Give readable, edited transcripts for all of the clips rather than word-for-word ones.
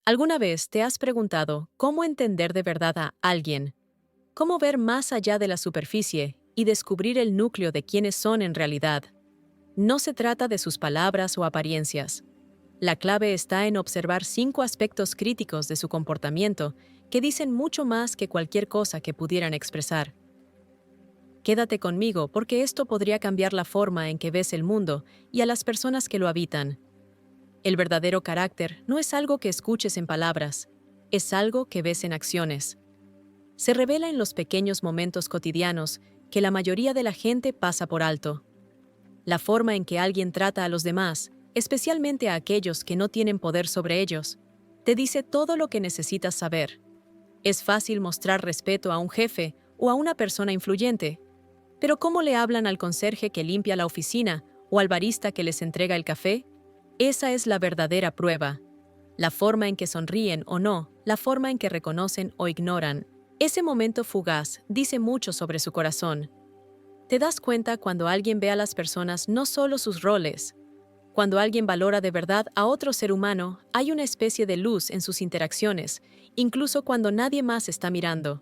¿Alguna vez te has preguntado cómo entender de verdad a alguien? ¿Cómo ver más allá de la superficie y descubrir el núcleo de quiénes son en realidad? No se trata de sus palabras o apariencias. La clave está en observar 5 aspectos críticos de su comportamiento que dicen mucho más que cualquier cosa que pudieran expresar. Quédate conmigo porque esto podría cambiar la forma en que ves el mundo y a las personas que lo habitan. El verdadero carácter no es algo que escuches en palabras, es algo que ves en acciones. Se revela en los pequeños momentos cotidianos que la mayoría de la gente pasa por alto. La forma en que alguien trata a los demás, especialmente a aquellos que no tienen poder sobre ellos, te dice todo lo que necesitas saber. Es fácil mostrar respeto a un jefe o a una persona influyente, pero ¿cómo le hablan al conserje que limpia la oficina o al barista que les entrega el café? Esa es la verdadera prueba. La forma en que sonríen o no, la forma en que reconocen o ignoran. Ese momento fugaz dice mucho sobre su corazón. Te das cuenta cuando alguien ve a las personas no solo sus roles. Cuando alguien valora de verdad a otro ser humano, hay una especie de luz en sus interacciones, incluso cuando nadie más está mirando.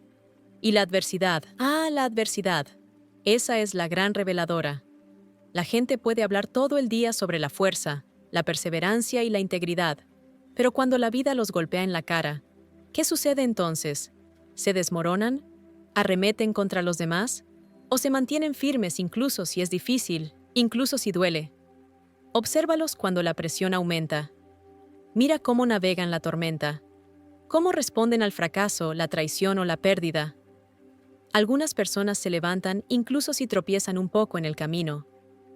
Y la adversidad, la adversidad. Esa es la gran reveladora. La gente puede hablar todo el día sobre la fuerza, la perseverancia y la integridad, pero cuando la vida los golpea en la cara, ¿qué sucede entonces? ¿Se desmoronan? ¿Arremeten contra los demás? ¿O se mantienen firmes incluso si es difícil, incluso si duele? Obsérvalos cuando la presión aumenta. Mira cómo navegan la tormenta. ¿Cómo responden al fracaso, la traición o la pérdida? Algunas personas se levantan incluso si tropiezan un poco en el camino.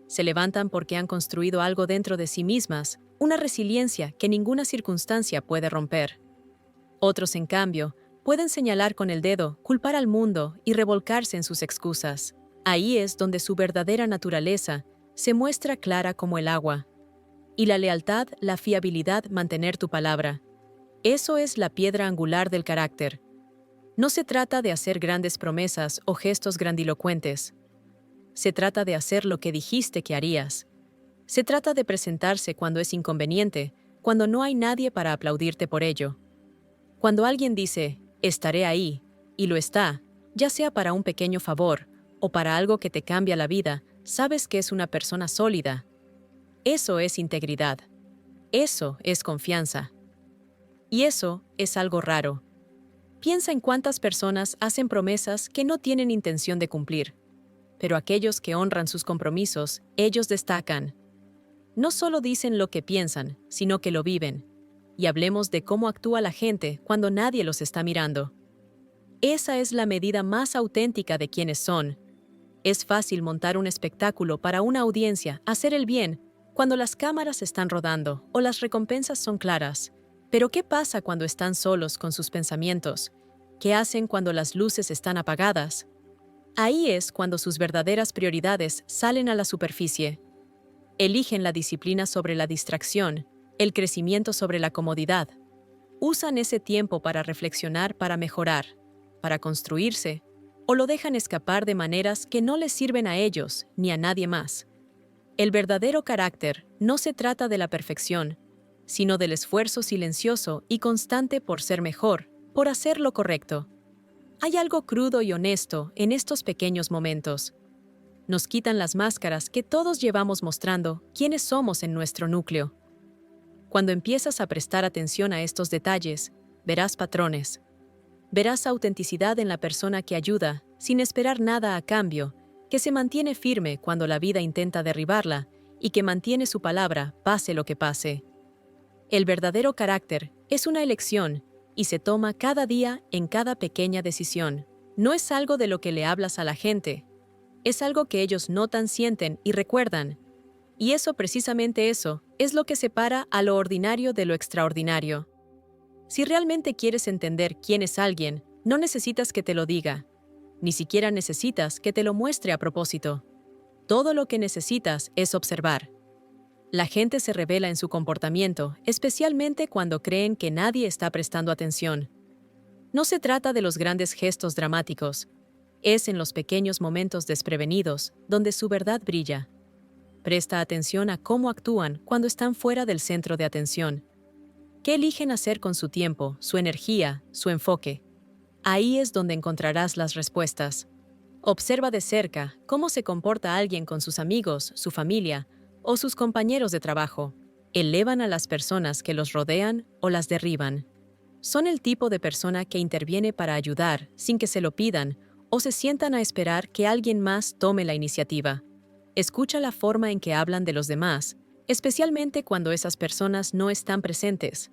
Se levantan porque han construido algo dentro de sí mismas, una resiliencia que ninguna circunstancia puede romper. Otros, en cambio, pueden señalar con el dedo, culpar al mundo y revolcarse en sus excusas. Ahí es donde su verdadera naturaleza se muestra clara como el agua. Y la lealtad, la fiabilidad, mantener tu palabra. Eso es la piedra angular del carácter. No se trata de hacer grandes promesas o gestos grandilocuentes. Se trata de hacer lo que dijiste que harías. Se trata de presentarse cuando es inconveniente, cuando no hay nadie para aplaudirte por ello. Cuando alguien dice, estaré ahí, y lo está, ya sea para un pequeño favor o para algo que te cambia la vida, sabes que es una persona sólida. Eso es integridad. Eso es confianza. Y eso es algo raro. Piensa en cuántas personas hacen promesas que no tienen intención de cumplir. Pero aquellos que honran sus compromisos, ellos destacan. No solo dicen lo que piensan, sino que lo viven. Y hablemos de cómo actúa la gente cuando nadie los está mirando. Esa es la medida más auténtica de quiénes son. Es fácil montar un espectáculo para una audiencia, hacer el bien, cuando las cámaras están rodando o las recompensas son claras. Pero ¿qué pasa cuando están solos con sus pensamientos? ¿Qué hacen cuando las luces están apagadas? Ahí es cuando sus verdaderas prioridades salen a la superficie. Eligen la disciplina sobre la distracción, el crecimiento sobre la comodidad. Usan ese tiempo para reflexionar, para mejorar, para construirse, o lo dejan escapar de maneras que no les sirven a ellos ni a nadie más. El verdadero carácter no se trata de la perfección, sino del esfuerzo silencioso y constante por ser mejor, por hacer lo correcto. Hay algo crudo y honesto en estos pequeños momentos. Nos quitan las máscaras que todos llevamos mostrando quiénes somos en nuestro núcleo. Cuando empiezas a prestar atención a estos detalles, verás patrones. Verás autenticidad en la persona que ayuda, sin esperar nada a cambio, que se mantiene firme cuando la vida intenta derribarla y que mantiene su palabra, pase lo que pase. El verdadero carácter es una elección y se toma cada día en cada pequeña decisión. No es algo de lo que le hablas a la gente. Es algo que ellos notan, sienten y recuerdan. Y eso, precisamente eso, es lo que separa a lo ordinario de lo extraordinario. Si realmente quieres entender quién es alguien, no necesitas que te lo diga. Ni siquiera necesitas que te lo muestre a propósito. Todo lo que necesitas es observar. La gente se revela en su comportamiento, especialmente cuando creen que nadie está prestando atención. No se trata de los grandes gestos dramáticos. Es en los pequeños momentos desprevenidos donde su verdad brilla. Presta atención a cómo actúan cuando están fuera del centro de atención. ¿Qué eligen hacer con su tiempo, su energía, su enfoque? Ahí es donde encontrarás las respuestas. Observa de cerca cómo se comporta alguien con sus amigos, su familia o sus compañeros de trabajo. ¿Elevan a las personas que los rodean o las derriban? ¿Son el tipo de persona que interviene para ayudar sin que se lo pidan o se sientan a esperar que alguien más tome la iniciativa? Escucha la forma en que hablan de los demás, especialmente cuando esas personas no están presentes.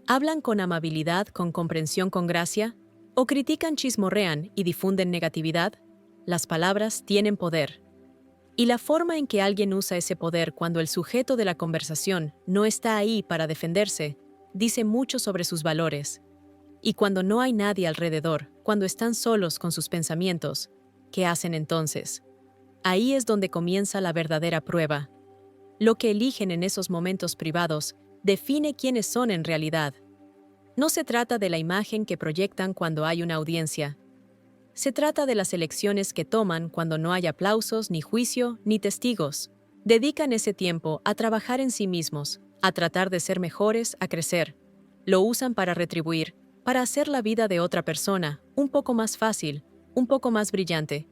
¿Hablan con amabilidad, con comprensión, con gracia? ¿O critican, chismorrean y difunden negatividad? Las palabras tienen poder. Y la forma en que alguien usa ese poder cuando el sujeto de la conversación no está ahí para defenderse, dice mucho sobre sus valores. Y cuando no hay nadie alrededor, cuando están solos con sus pensamientos, ¿qué hacen entonces? Ahí es donde comienza la verdadera prueba. Lo que eligen en esos momentos privados define quiénes son en realidad. No se trata de la imagen que proyectan cuando hay una audiencia. Se trata de las elecciones que toman cuando no hay aplausos, ni juicio, ni testigos. Dedican ese tiempo a trabajar en sí mismos, a tratar de ser mejores, a crecer. Lo usan para retribuir, para hacer la vida de otra persona un poco más fácil, un poco más brillante.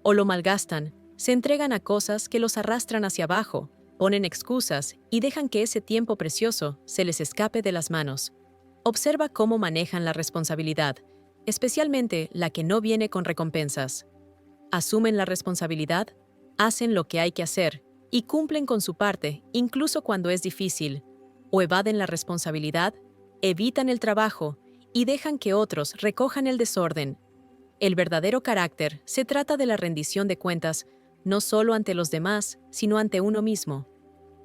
O lo malgastan, se entregan a cosas que los arrastran hacia abajo, ponen excusas y dejan que ese tiempo precioso se les escape de las manos. Observa cómo manejan la responsabilidad, especialmente la que no viene con recompensas. Asumen la responsabilidad, hacen lo que hay que hacer y cumplen con su parte, incluso cuando es difícil. O evaden la responsabilidad, evitan el trabajo y dejan que otros recojan el desorden. El verdadero carácter se trata de la rendición de cuentas, no solo ante los demás, sino ante uno mismo.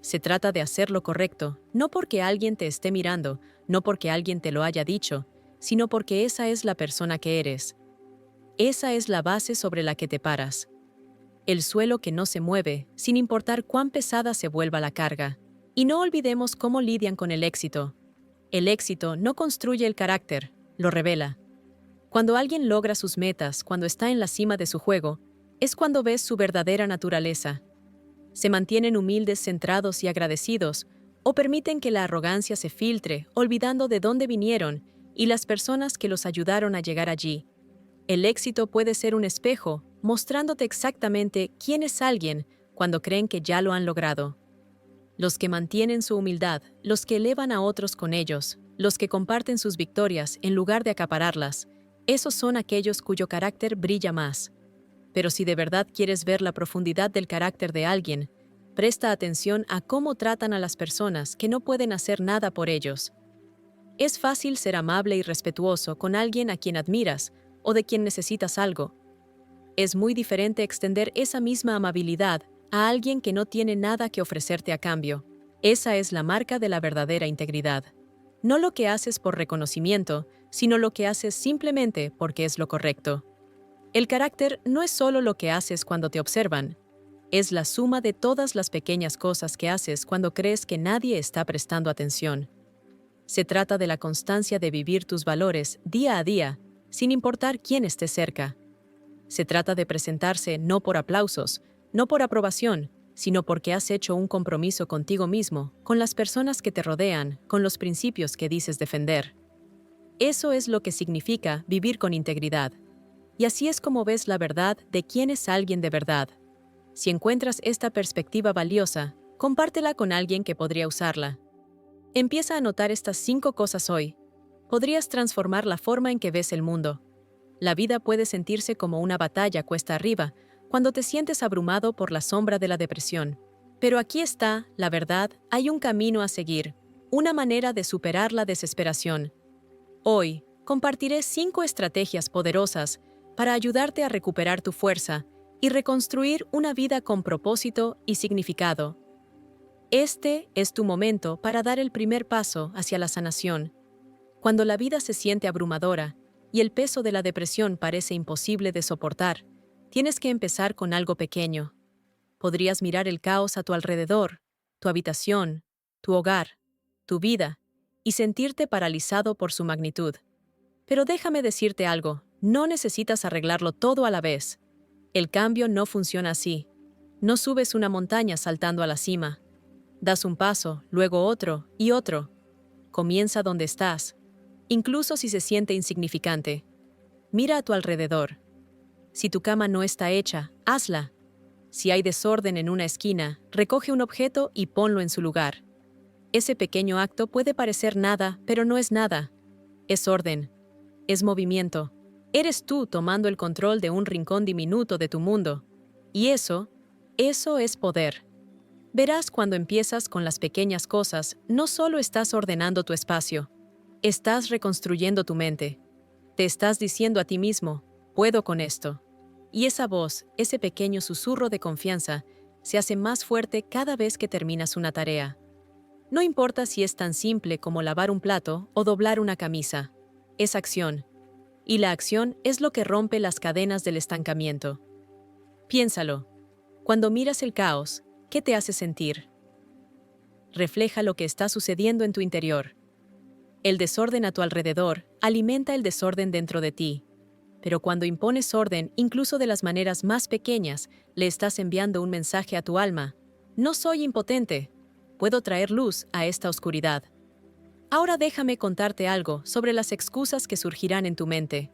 Se trata de hacer lo correcto, no porque alguien te esté mirando, no porque alguien te lo haya dicho, sino porque esa es la persona que eres. Esa es la base sobre la que te paras. El suelo que no se mueve, sin importar cuán pesada se vuelva la carga. Y no olvidemos cómo lidian con el éxito. El éxito no construye el carácter, lo revela. Cuando alguien logra sus metas, cuando está en la cima de su juego, es cuando ves su verdadera naturaleza. Se mantienen humildes, centrados y agradecidos, o permiten que la arrogancia se filtre, olvidando de dónde vinieron y las personas que los ayudaron a llegar allí. El éxito puede ser un espejo, mostrándote exactamente quién es alguien cuando creen que ya lo han logrado. Los que mantienen su humildad, los que elevan a otros con ellos, los que comparten sus victorias en lugar de acapararlas, esos son aquellos cuyo carácter brilla más. Pero si de verdad quieres ver la profundidad del carácter de alguien, presta atención a cómo tratan a las personas que no pueden hacer nada por ellos. Es fácil ser amable y respetuoso con alguien a quien admiras o de quien necesitas algo. Es muy diferente extender esa misma amabilidad a alguien que no tiene nada que ofrecerte a cambio. Esa es la marca de la verdadera integridad. No lo que haces por reconocimiento, sino lo que haces simplemente porque es lo correcto. El carácter no es solo lo que haces cuando te observan, es la suma de todas las pequeñas cosas que haces cuando crees que nadie está prestando atención. Se trata de la constancia de vivir tus valores día a día, sin importar quién esté cerca. Se trata de presentarse no por aplausos, no por aprobación, sino porque has hecho un compromiso contigo mismo, con las personas que te rodean, con los principios que dices defender. Eso es lo que significa vivir con integridad. Y así es como ves la verdad de quién es alguien de verdad. Si encuentras esta perspectiva valiosa, compártela con alguien que podría usarla. Empieza a notar estas 5 cosas hoy. Podrías transformar la forma en que ves el mundo. La vida puede sentirse como una batalla cuesta arriba, cuando te sientes abrumado por la sombra de la depresión. Pero aquí está, la verdad, hay un camino a seguir, una manera de superar la desesperación. Hoy, compartiré 5 estrategias poderosas para ayudarte a recuperar tu fuerza y reconstruir una vida con propósito y significado. Este es tu momento para dar el primer paso hacia la sanación. Cuando la vida se siente abrumadora y el peso de la depresión parece imposible de soportar, tienes que empezar con algo pequeño. Podrías mirar el caos a tu alrededor, tu habitación, tu hogar, tu vida, y sentirte paralizado por su magnitud. Pero déjame decirte algo, no necesitas arreglarlo todo a la vez. El cambio no funciona así. No subes una montaña saltando a la cima. Das un paso, luego otro y otro. Comienza donde estás, incluso si se siente insignificante. Mira a tu alrededor. Si tu cama no está hecha, hazla. Si hay desorden en una esquina, recoge un objeto y ponlo en su lugar. Ese pequeño acto puede parecer nada, pero no es nada. Es orden. Es movimiento. Eres tú tomando el control de un rincón diminuto de tu mundo. Y eso es poder. Verás, cuando empiezas con las pequeñas cosas, no solo estás ordenando tu espacio, estás reconstruyendo tu mente. Te estás diciendo a ti mismo, puedo con esto. Y esa voz, ese pequeño susurro de confianza, se hace más fuerte cada vez que terminas una tarea. No importa si es tan simple como lavar un plato o doblar una camisa. Es acción. Y la acción es lo que rompe las cadenas del estancamiento. Piénsalo. Cuando miras el caos, ¿qué te hace sentir? Refleja lo que está sucediendo en tu interior. El desorden a tu alrededor alimenta el desorden dentro de ti. Pero cuando impones orden, incluso de las maneras más pequeñas, le estás enviando un mensaje a tu alma. No soy impotente. Puedo traer luz a esta oscuridad. Ahora déjame contarte algo sobre las excusas que surgirán en tu mente.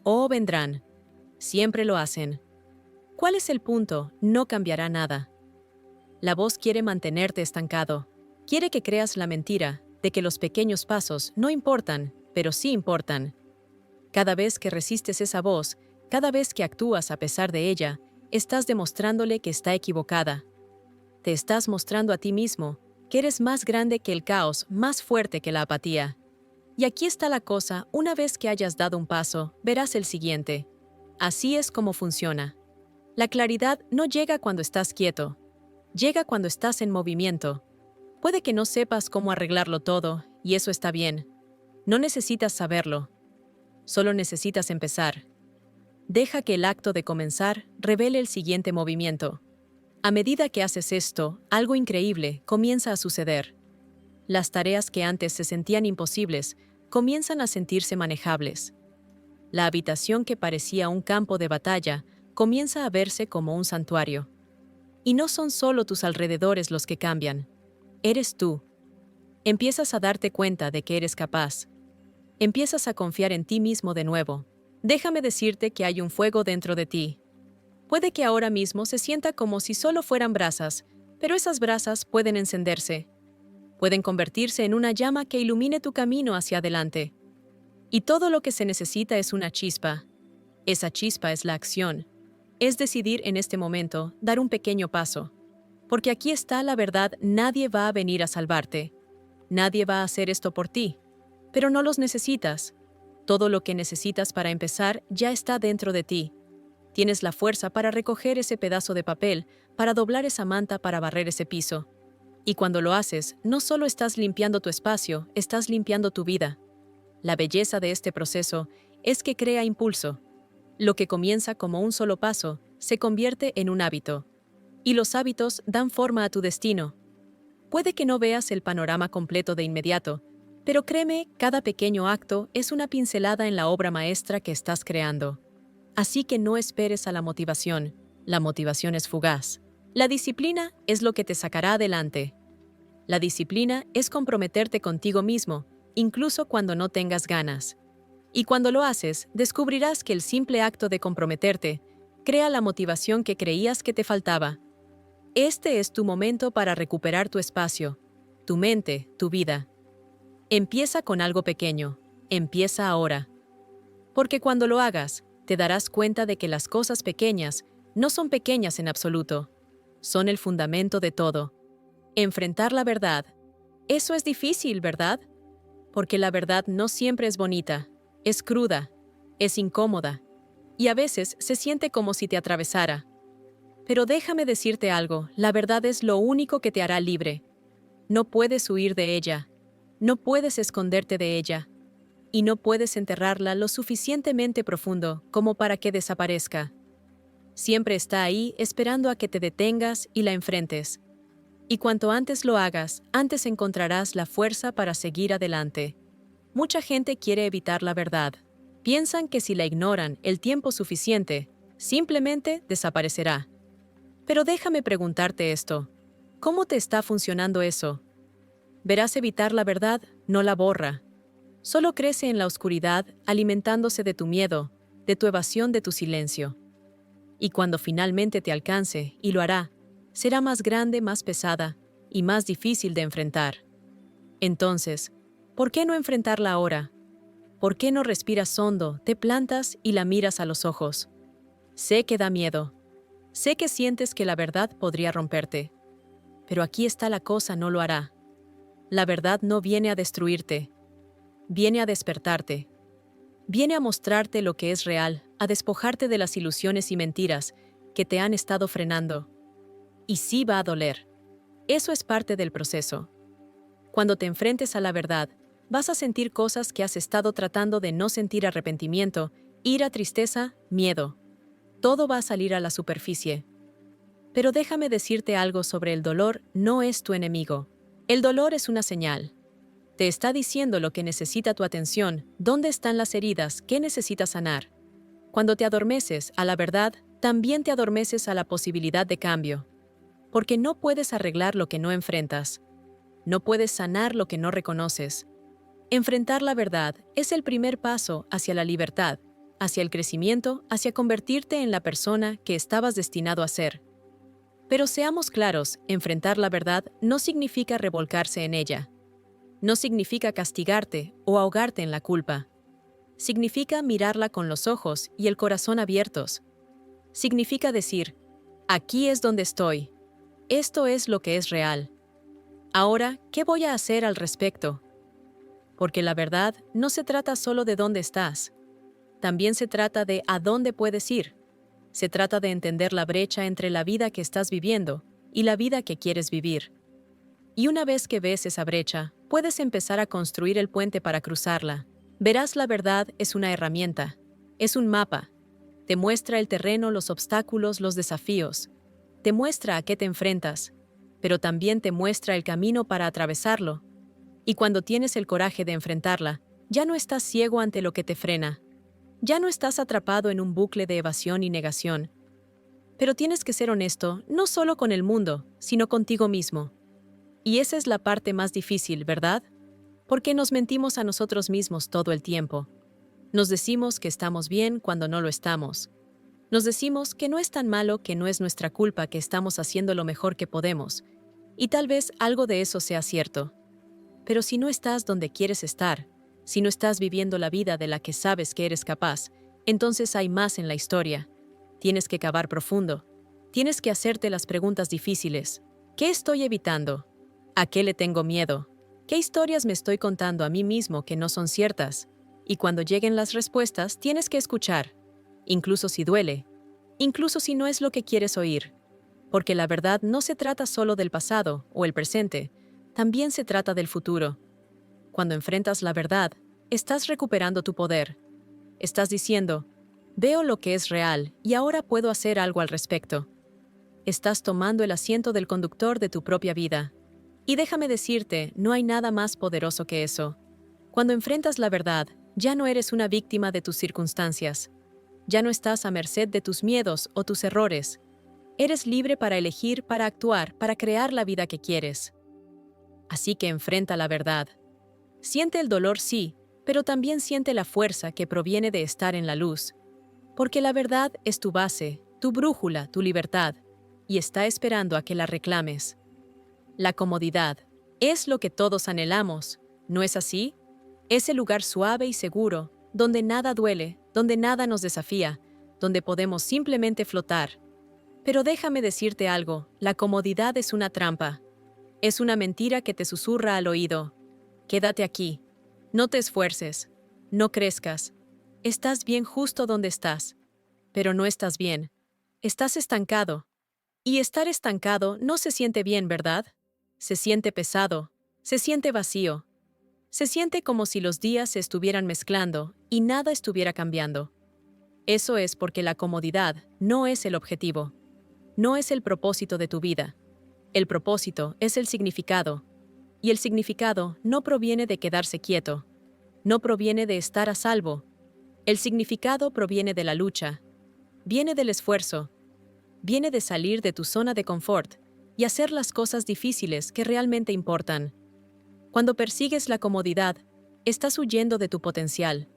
Oh, vendrán. Siempre lo hacen. ¿Cuál es el punto? No cambiará nada. La voz quiere mantenerte estancado. Quiere que creas la mentira de que los pequeños pasos no importan, pero sí importan. Cada vez que resistes esa voz, cada vez que actúas a pesar de ella, estás demostrándole que está equivocada. Te estás mostrando a ti mismo que eres más grande que el caos, más fuerte que la apatía. Y aquí está la cosa: una vez que hayas dado un paso, verás el siguiente. Así es como funciona. La claridad no llega cuando estás quieto. Llega cuando estás en movimiento. Puede que no sepas cómo arreglarlo todo, y eso está bien. No necesitas saberlo. Solo necesitas empezar. Deja que el acto de comenzar revele el siguiente movimiento. A medida que haces esto, algo increíble comienza a suceder. Las tareas que antes se sentían imposibles comienzan a sentirse manejables. La habitación que parecía un campo de batalla comienza a verse como un santuario. Y no son solo tus alrededores los que cambian. Eres tú. Empiezas a darte cuenta de que eres capaz. Empiezas a confiar en ti mismo de nuevo. Déjame decirte que hay un fuego dentro de ti. Puede que ahora mismo se sienta como si solo fueran brasas, pero esas brasas pueden encenderse. Pueden convertirse en una llama que ilumine tu camino hacia adelante. Y todo lo que se necesita es una chispa. Esa chispa es la acción. Es decidir en este momento dar un pequeño paso. Porque aquí está la verdad: nadie va a venir a salvarte. Nadie va a hacer esto por ti. Pero no los necesitas. Todo lo que necesitas para empezar ya está dentro de ti. Tienes la fuerza para recoger ese pedazo de papel, para doblar esa manta, para barrer ese piso. Y cuando lo haces, no solo estás limpiando tu espacio, estás limpiando tu vida. La belleza de este proceso es que crea impulso. Lo que comienza como un solo paso se convierte en un hábito. Y los hábitos dan forma a tu destino. Puede que no veas el panorama completo de inmediato, pero créeme, cada pequeño acto es una pincelada en la obra maestra que estás creando. Así que no esperes a la motivación. La motivación es fugaz. La disciplina es lo que te sacará adelante. La disciplina es comprometerte contigo mismo, incluso cuando no tengas ganas. Y cuando lo haces, descubrirás que el simple acto de comprometerte crea la motivación que creías que te faltaba. Este es tu momento para recuperar tu espacio, tu mente, tu vida. Empieza con algo pequeño. Empieza ahora. Porque cuando lo hagas, te darás cuenta de que las cosas pequeñas no son pequeñas en absoluto. Son el fundamento de todo. Enfrentar la verdad. Eso es difícil, ¿verdad? Porque la verdad no siempre es bonita. Es cruda. Es incómoda. Y a veces se siente como si te atravesara. Pero déjame decirte algo: la verdad es lo único que te hará libre. No puedes huir de ella. No puedes esconderte de ella. Y no puedes enterrarla lo suficientemente profundo como para que desaparezca. Siempre está ahí esperando a que te detengas y la enfrentes. Y cuanto antes lo hagas, antes encontrarás la fuerza para seguir adelante. Mucha gente quiere evitar la verdad. Piensan que si la ignoran el tiempo suficiente, simplemente desaparecerá. Pero déjame preguntarte esto: ¿cómo te está funcionando eso? Verás evitar la verdad, no la borra. Solo crece en la oscuridad, alimentándose de tu miedo, de tu evasión, de tu silencio. Y cuando finalmente te alcance, y lo hará, será más grande, más pesada y más difícil de enfrentar. Entonces, ¿por qué no enfrentarla ahora? ¿Por qué no respiras hondo, te plantas y la miras a los ojos? Sé que da miedo. Sé que sientes que la verdad podría romperte. Pero aquí está la cosa, no lo hará. La verdad no viene a destruirte. Viene a despertarte. Viene a mostrarte lo que es real, a despojarte de las ilusiones y mentiras que te han estado frenando. Y sí va a doler. Eso es parte del proceso. Cuando te enfrentes a la verdad, vas a sentir cosas que has estado tratando de no sentir: arrepentimiento, ira, tristeza, miedo. Todo va a salir a la superficie. Pero déjame decirte algo sobre el dolor: no es tu enemigo. El dolor es una señal. Te está diciendo lo que necesita tu atención, dónde están las heridas, qué necesitas sanar. Cuando te adormeces a la verdad, también te adormeces a la posibilidad de cambio. Porque no puedes arreglar lo que no enfrentas. No puedes sanar lo que no reconoces. Enfrentar la verdad es el primer paso hacia la libertad, hacia el crecimiento, hacia convertirte en la persona que estabas destinado a ser. Pero seamos claros, enfrentar la verdad no significa revolcarse en ella. No significa castigarte o ahogarte en la culpa. Significa mirarla con los ojos y el corazón abiertos. Significa decir: aquí es donde estoy. Esto es lo que es real. Ahora, ¿qué voy a hacer al respecto? Porque la verdad no se trata solo de dónde estás. También se trata de a dónde puedes ir. Se trata de entender la brecha entre la vida que estás viviendo y la vida que quieres vivir. Y una vez que ves esa brecha, puedes empezar a construir el puente para cruzarla. Verás, la verdad es una herramienta, es un mapa. Te muestra el terreno, los obstáculos, los desafíos. Te muestra a qué te enfrentas, pero también te muestra el camino para atravesarlo. Y cuando tienes el coraje de enfrentarla, ya no estás ciego ante lo que te frena. Ya no estás atrapado en un bucle de evasión y negación. Pero tienes que ser honesto, no solo con el mundo, sino contigo mismo. Y esa es la parte más difícil, ¿verdad? Porque nos mentimos a nosotros mismos todo el tiempo. Nos decimos que estamos bien cuando no lo estamos. Nos decimos que no es tan malo, que no es nuestra culpa, que estamos haciendo lo mejor que podemos. Y tal vez algo de eso sea cierto. Pero si no estás donde quieres estar, si no estás viviendo la vida de la que sabes que eres capaz, entonces hay más en la historia. Tienes que cavar profundo. Tienes que hacerte las preguntas difíciles. ¿Qué estoy evitando? ¿A qué le tengo miedo? ¿Qué historias me estoy contando a mí mismo que no son ciertas? Y cuando lleguen las respuestas, tienes que escuchar, incluso si duele, incluso si no es lo que quieres oír. Porque la verdad no se trata solo del pasado o el presente, también se trata del futuro. Cuando enfrentas la verdad, estás recuperando tu poder. Estás diciendo: veo lo que es real y ahora puedo hacer algo al respecto. Estás tomando el asiento del conductor de tu propia vida. Y déjame decirte, no hay nada más poderoso que eso. Cuando enfrentas la verdad, ya no eres una víctima de tus circunstancias. Ya no estás a merced de tus miedos o tus errores. Eres libre para elegir, para actuar, para crear la vida que quieres. Así que enfrenta la verdad. Siente el dolor, sí, pero también siente la fuerza que proviene de estar en la luz. Porque la verdad es tu base, tu brújula, tu libertad, y está esperando a que la reclames. La comodidad es lo que todos anhelamos, ¿no es así? Es el lugar suave y seguro, donde nada duele, donde nada nos desafía, donde podemos simplemente flotar. Pero déjame decirte algo, la comodidad es una trampa. Es una mentira que te susurra al oído: quédate aquí, no te esfuerces, no crezcas. Estás bien justo donde estás. Pero no estás bien. Estás estancado. Y estar estancado no se siente bien, ¿verdad? Se siente pesado, se siente vacío. Se siente como si los días se estuvieran mezclando y nada estuviera cambiando. Eso es porque la comodidad no es el objetivo. No es el propósito de tu vida. El propósito es el significado. Y el significado no proviene de quedarse quieto. No proviene de estar a salvo. El significado proviene de la lucha. Viene del esfuerzo. Viene de salir de tu zona de confort y hacer las cosas difíciles que realmente importan. Cuando persigues la comodidad, estás huyendo de tu potencial.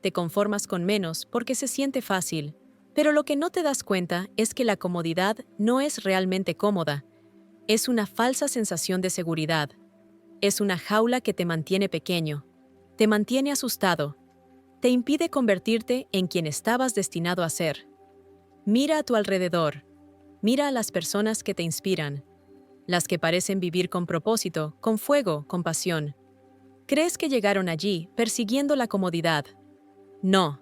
Te conformas con menos porque se siente fácil, pero lo que no te das cuenta es que la comodidad no es realmente cómoda. Es una falsa sensación de seguridad. Es una jaula que te mantiene pequeño, te mantiene asustado, te impide convertirte en quien estabas destinado a ser. Mira a tu alrededor, mira a las personas que te inspiran, las que parecen vivir con propósito, con fuego, con pasión. ¿Crees que llegaron allí persiguiendo la comodidad? No.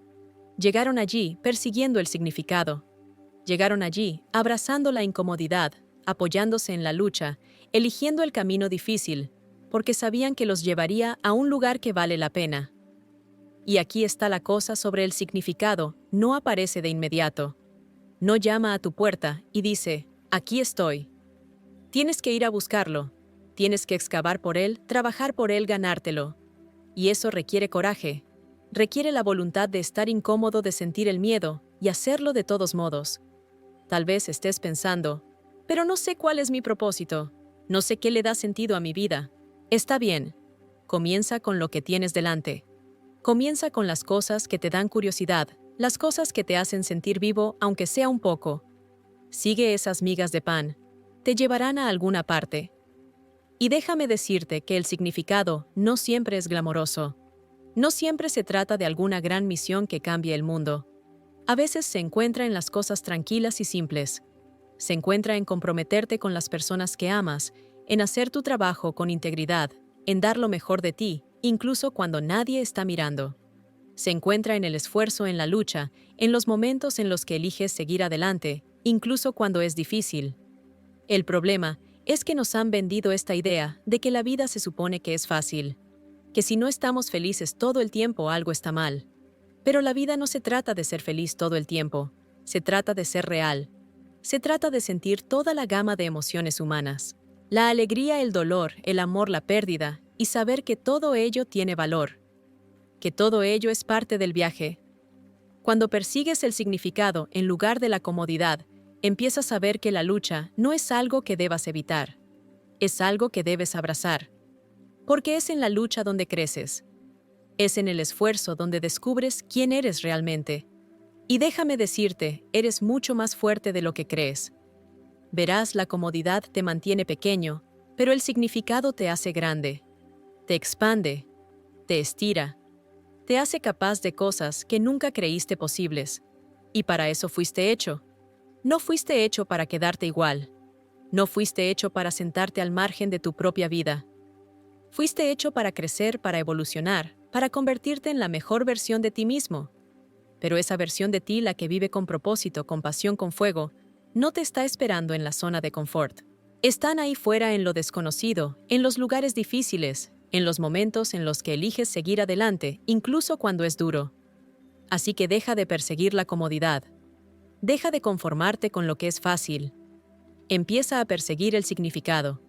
Llegaron allí persiguiendo el significado. Llegaron allí abrazando la incomodidad, apoyándose en la lucha, eligiendo el camino difícil, porque sabían que los llevaría a un lugar que vale la pena. Y aquí está la cosa sobre el significado, no aparece de inmediato. No llama a tu puerta y dice, aquí estoy. Tienes que ir a buscarlo, tienes que excavar por él, trabajar por él, ganártelo. Y eso requiere coraje, requiere la voluntad de estar incómodo, de sentir el miedo y hacerlo de todos modos. Tal vez estés pensando, pero no sé cuál es mi propósito, no sé qué le da sentido a mi vida. Está bien, comienza con lo que tienes delante. Comienza con las cosas que te dan curiosidad, las cosas que te hacen sentir vivo, aunque sea un poco. Sigue esas migas de pan, te llevarán a alguna parte. Y déjame decirte que el significado no siempre es glamoroso. No siempre se trata de alguna gran misión que cambie el mundo. A veces se encuentra en las cosas tranquilas y simples. Se encuentra en comprometerte con las personas que amas, en hacer tu trabajo con integridad, en dar lo mejor de ti, incluso cuando nadie está mirando. Se encuentra en el esfuerzo, en la lucha, en los momentos en los que eliges seguir adelante, incluso cuando es difícil. El problema es que nos han vendido esta idea de que la vida se supone que es fácil, que si no estamos felices todo el tiempo algo está mal. Pero la vida no se trata de ser feliz todo el tiempo, se trata de ser real. Se trata de sentir toda la gama de emociones humanas. La alegría, el dolor, el amor, la pérdida, y saber que todo ello tiene valor. Que todo ello es parte del viaje. Cuando persigues el significado en lugar de la comodidad, empiezas a ver que la lucha no es algo que debas evitar. Es algo que debes abrazar. Porque es en la lucha donde creces. Es en el esfuerzo donde descubres quién eres realmente. Y déjame decirte, eres mucho más fuerte de lo que crees. Verás, la comodidad te mantiene pequeño, pero el significado te hace grande. Te expande, te estira, te hace capaz de cosas que nunca creíste posibles. Y para eso fuiste hecho. No fuiste hecho para quedarte igual. No fuiste hecho para sentarte al margen de tu propia vida. Fuiste hecho para crecer, para evolucionar, para convertirte en la mejor versión de ti mismo. Pero esa versión de ti, la que vive con propósito, con pasión, con fuego, no te está esperando en la zona de confort. Están ahí fuera en lo desconocido, en los lugares difíciles, en los momentos en los que eliges seguir adelante, incluso cuando es duro. Así que deja de perseguir la comodidad. Deja de conformarte con lo que es fácil. Empieza a perseguir el significado.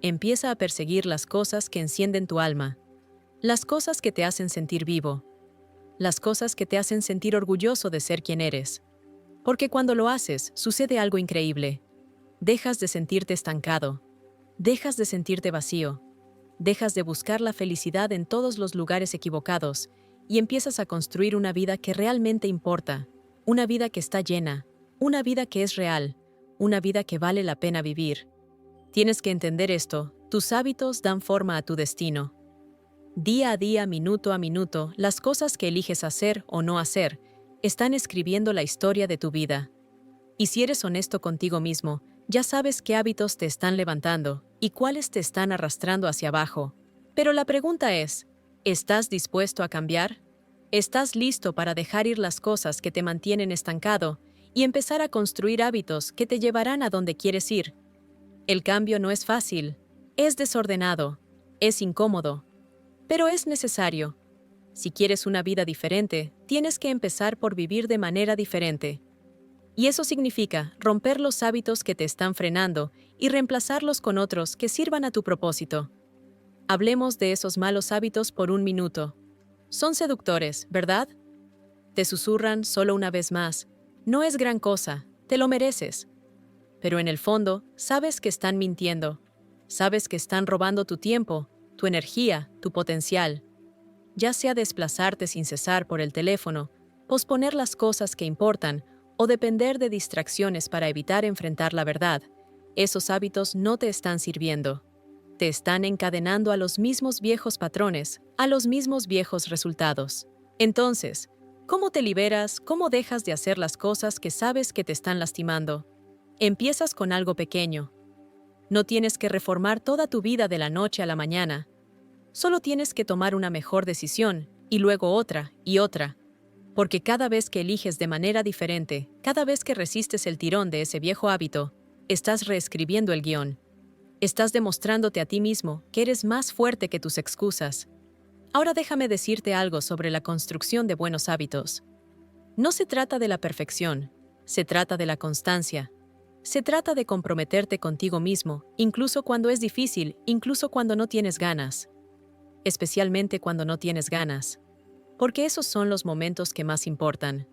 Empieza a perseguir las cosas que encienden tu alma. Las cosas que te hacen sentir vivo. Las cosas que te hacen sentir orgulloso de ser quien eres. Porque cuando lo haces, sucede algo increíble. Dejas de sentirte estancado. Dejas de sentirte vacío. Dejas de buscar la felicidad en todos los lugares equivocados y empiezas a construir una vida que realmente importa, una vida que está llena, una vida que es real, una vida que vale la pena vivir. Tienes que entender esto, tus hábitos dan forma a tu destino. Día a día, minuto a minuto, las cosas que eliges hacer o no hacer están escribiendo la historia de tu vida. Y si eres honesto contigo mismo, ya sabes qué hábitos te están levantando y cuáles te están arrastrando hacia abajo. Pero la pregunta es, ¿estás dispuesto a cambiar? ¿Estás listo para dejar ir las cosas que te mantienen estancado y empezar a construir hábitos que te llevarán a donde quieres ir? El cambio no es fácil, es desordenado, es incómodo, pero es necesario. Si quieres una vida diferente, tienes que empezar por vivir de manera diferente. Y eso significa romper los hábitos que te están frenando y reemplazarlos con otros que sirvan a tu propósito. Hablemos de esos malos hábitos por un minuto. Son seductores, ¿verdad? Te susurran solo una vez más. No es gran cosa, te lo mereces. Pero en el fondo, sabes que están mintiendo. Sabes que están robando tu tiempo, tu energía, tu potencial. Ya sea desplazarte sin cesar por el teléfono, posponer las cosas que importan o depender de distracciones para evitar enfrentar la verdad, esos hábitos no te están sirviendo. Te están encadenando a los mismos viejos patrones, a los mismos viejos resultados. Entonces, ¿cómo te liberas? ¿Cómo dejas de hacer las cosas que sabes que te están lastimando? Empiezas con algo pequeño. No tienes que reformar toda tu vida de la noche a la mañana. Solo tienes que tomar una mejor decisión, y luego otra, y otra. Porque cada vez que eliges de manera diferente, cada vez que resistes el tirón de ese viejo hábito, estás reescribiendo el guión. Estás demostrándote a ti mismo que eres más fuerte que tus excusas. Ahora déjame decirte algo sobre la construcción de buenos hábitos. No se trata de la perfección, se trata de la constancia. Se trata de comprometerte contigo mismo, incluso cuando es difícil, incluso cuando no tienes ganas. Especialmente cuando no tienes ganas. Porque esos son los momentos que más importan.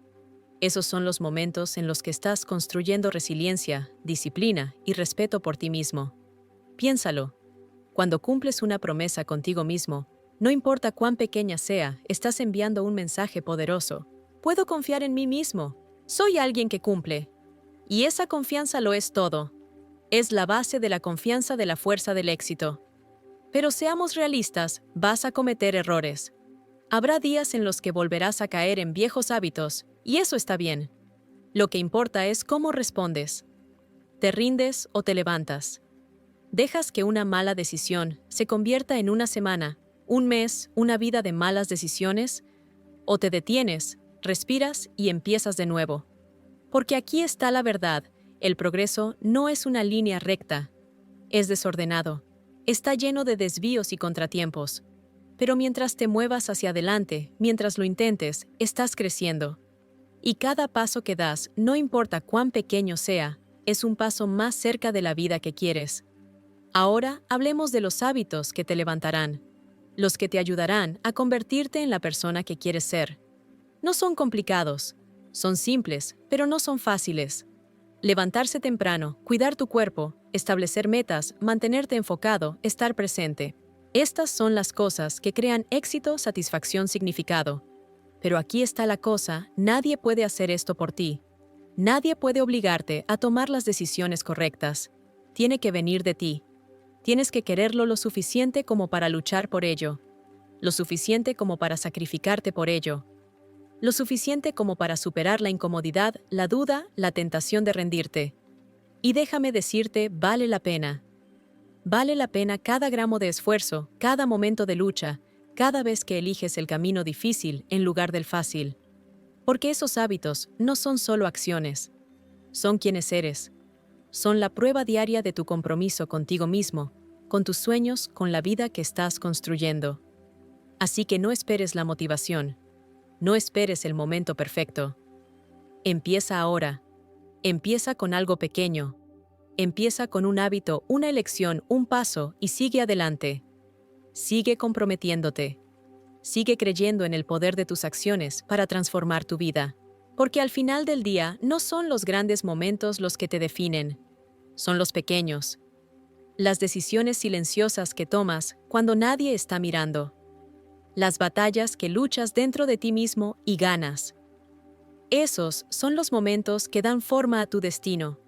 Esos son los momentos en los que estás construyendo resiliencia, disciplina y respeto por ti mismo. Piénsalo. Cuando cumples una promesa contigo mismo, no importa cuán pequeña sea, estás enviando un mensaje poderoso. Puedo confiar en mí mismo. Soy alguien que cumple. Y esa confianza lo es todo. Es la base de la confianza de la fuerza del éxito. Pero seamos realistas, vas a cometer errores. Habrá días en los que volverás a caer en viejos hábitos, y eso está bien. Lo que importa es cómo respondes. ¿Te rindes o te levantas? ¿Dejas que una mala decisión se convierta en una semana, un mes, una vida de malas decisiones? ¿O te detienes, respiras y empiezas de nuevo? Porque aquí está la verdad, el progreso no es una línea recta, es desordenado, está lleno de desvíos y contratiempos. Pero mientras te muevas hacia adelante, mientras lo intentes, estás creciendo. Y cada paso que das, no importa cuán pequeño sea, es un paso más cerca de la vida que quieres. Ahora hablemos de los hábitos que te levantarán, los que te ayudarán a convertirte en la persona que quieres ser. No son complicados, son simples, pero no son fáciles. Levantarse temprano, cuidar tu cuerpo, establecer metas, mantenerte enfocado, estar presente. Estas son las cosas que crean éxito, satisfacción, significado. Pero aquí está la cosa, nadie puede hacer esto por ti. Nadie puede obligarte a tomar las decisiones correctas. Tiene que venir de ti. Tienes que quererlo lo suficiente como para luchar por ello, lo suficiente como para sacrificarte por ello, lo suficiente como para superar la incomodidad, la duda, la tentación de rendirte. Y déjame decirte, vale la pena. Vale la pena cada gramo de esfuerzo, cada momento de lucha, cada vez que eliges el camino difícil en lugar del fácil. Porque esos hábitos no son solo acciones, son quienes eres. Son la prueba diaria de tu compromiso contigo mismo, con tus sueños, con la vida que estás construyendo. Así que no esperes la motivación, no esperes el momento perfecto. Empieza ahora. Empieza con algo pequeño. Empieza con un hábito, una elección, un paso y sigue adelante. Sigue comprometiéndote. Sigue creyendo en el poder de tus acciones para transformar tu vida. Porque al final del día no son los grandes momentos los que te definen, son los pequeños. Las decisiones silenciosas que tomas cuando nadie está mirando. Las batallas que luchas dentro de ti mismo y ganas. Esos son los momentos que dan forma a tu destino.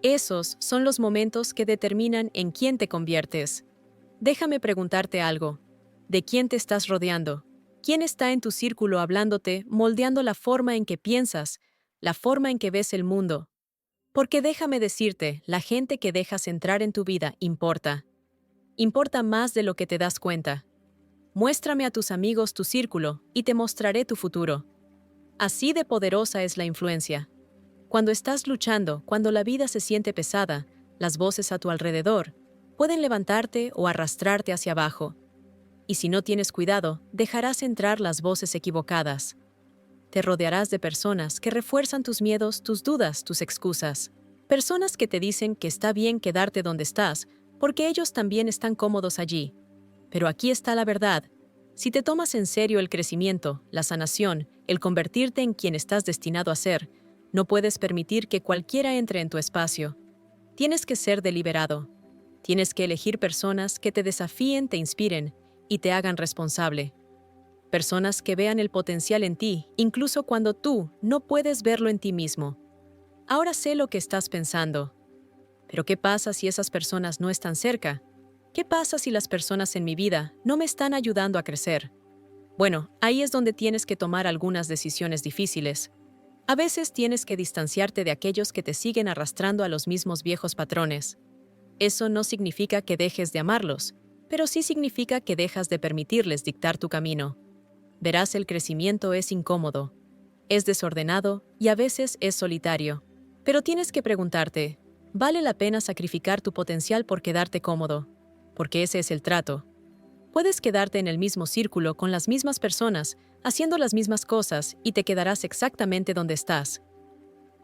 Esos son los momentos que determinan en quién te conviertes. Déjame preguntarte algo. ¿De quién te estás rodeando? ¿Quién está en tu círculo hablándote, moldeando la forma en que piensas, la forma en que ves el mundo? Porque déjame decirte, la gente que dejas entrar en tu vida importa. Importa más de lo que te das cuenta. Muéstrame a tus amigos tu círculo y te mostraré tu futuro. Así de poderosa es la influencia. Cuando estás luchando, cuando la vida se siente pesada, las voces a tu alrededor pueden levantarte o arrastrarte hacia abajo. Y si no tienes cuidado, dejarás entrar las voces equivocadas. Te rodearás de personas que refuerzan tus miedos, tus dudas, tus excusas. Personas que te dicen que está bien quedarte donde estás, porque ellos también están cómodos allí. Pero aquí está la verdad. Si te tomas en serio el crecimiento, la sanación, el convertirte en quien estás destinado a ser, no puedes permitir que cualquiera entre en tu espacio. Tienes que ser deliberado. Tienes que elegir personas que te desafíen, te inspiren y te hagan responsable. Personas que vean el potencial en ti, incluso cuando tú no puedes verlo en ti mismo. Ahora sé lo que estás pensando. Pero ¿qué pasa si esas personas no están cerca? ¿Qué pasa si las personas en mi vida no me están ayudando a crecer? Bueno, ahí es donde tienes que tomar algunas decisiones difíciles. A veces tienes que distanciarte de aquellos que te siguen arrastrando a los mismos viejos patrones. Eso no significa que dejes de amarlos, pero sí significa que dejas de permitirles dictar tu camino. Verás, el crecimiento es incómodo, es desordenado y a veces es solitario. Pero tienes que preguntarte, ¿vale la pena sacrificar tu potencial por quedarte cómodo? Porque ese es el trato. Puedes quedarte en el mismo círculo con las mismas personas, haciendo las mismas cosas y te quedarás exactamente donde estás.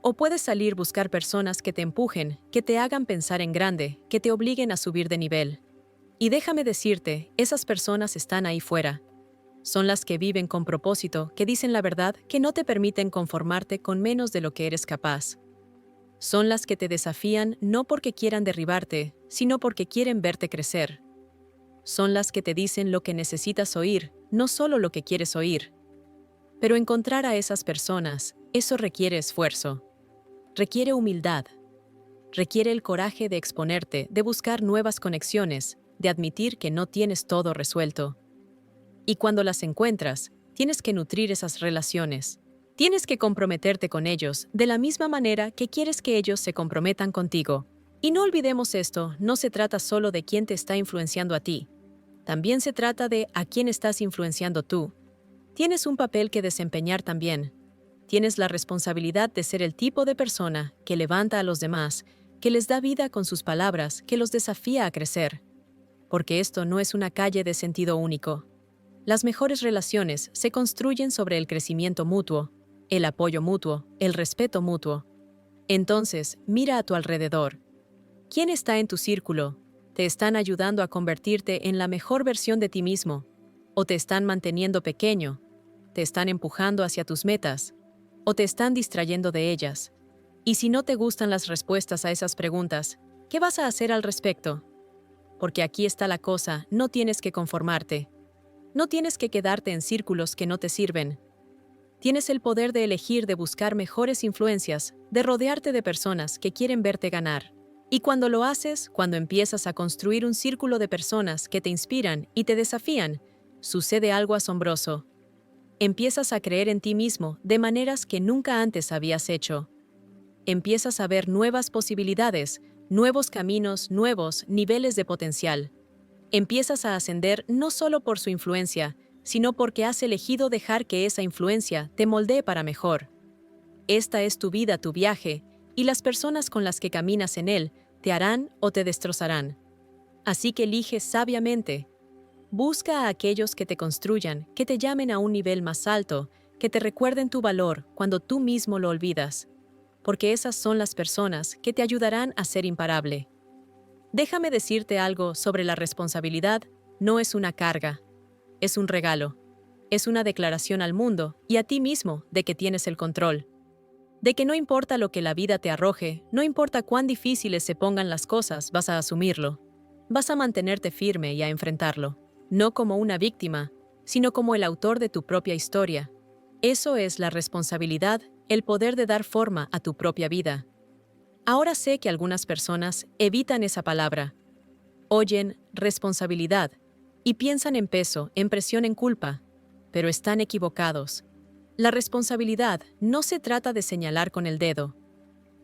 O puedes salir buscar personas que te empujen, que te hagan pensar en grande, que te obliguen a subir de nivel. Y déjame decirte, esas personas están ahí fuera. Son las que viven con propósito, que dicen la verdad, que no te permiten conformarte con menos de lo que eres capaz. Son las que te desafían no porque quieran derribarte, sino porque quieren verte crecer. Son las que te dicen lo que necesitas oír, no solo lo que quieres oír. Pero encontrar a esas personas, eso requiere esfuerzo. Requiere humildad. Requiere el coraje de exponerte, de buscar nuevas conexiones, de admitir que no tienes todo resuelto. Y cuando las encuentras, tienes que nutrir esas relaciones. Tienes que comprometerte con ellos de la misma manera que quieres que ellos se comprometan contigo. Y no olvidemos esto, no se trata solo de quién te está influenciando a ti. También se trata de a quién estás influenciando tú. Tienes un papel que desempeñar también. Tienes la responsabilidad de ser el tipo de persona que levanta a los demás, que les da vida con sus palabras, que los desafía a crecer. Porque esto no es una calle de sentido único. Las mejores relaciones se construyen sobre el crecimiento mutuo, el apoyo mutuo, el respeto mutuo. Entonces, mira a tu alrededor. ¿Quién está en tu círculo? ¿Te están ayudando a convertirte en la mejor versión de ti mismo? ¿O te están manteniendo pequeño? ¿Te están empujando hacia tus metas? ¿O te están distrayendo de ellas? Y si no te gustan las respuestas a esas preguntas, ¿qué vas a hacer al respecto? Porque aquí está la cosa, no tienes que conformarte. No tienes que quedarte en círculos que no te sirven. Tienes el poder de elegir, de buscar mejores influencias, de rodearte de personas que quieren verte ganar. Y cuando lo haces, cuando empiezas a construir un círculo de personas que te inspiran y te desafían, sucede algo asombroso. Empiezas a creer en ti mismo de maneras que nunca antes habías hecho. Empiezas a ver nuevas posibilidades, nuevos caminos, nuevos niveles de potencial. Empiezas a ascender no solo por su influencia, sino porque has elegido dejar que esa influencia te moldee para mejor. Esta es tu vida, tu viaje, y las personas con las que caminas en él te harán o te destrozarán. Así que elige sabiamente. Busca a aquellos que te construyan, que te llamen a un nivel más alto, que te recuerden tu valor cuando tú mismo lo olvidas, porque esas son las personas que te ayudarán a ser imparable. Déjame decirte algo sobre la responsabilidad, no es una carga, es un regalo, es una declaración al mundo y a ti mismo de que tienes el control, de que no importa lo que la vida te arroje, no importa cuán difíciles se pongan las cosas, vas a asumirlo, vas a mantenerte firme y a enfrentarlo, no como una víctima, sino como el autor de tu propia historia. Eso es la responsabilidad, el poder de dar forma a tu propia vida. Ahora sé que algunas personas evitan esa palabra. Oyen responsabilidad y piensan en peso, en presión, en culpa, pero están equivocados. La responsabilidad no se trata de señalar con el dedo.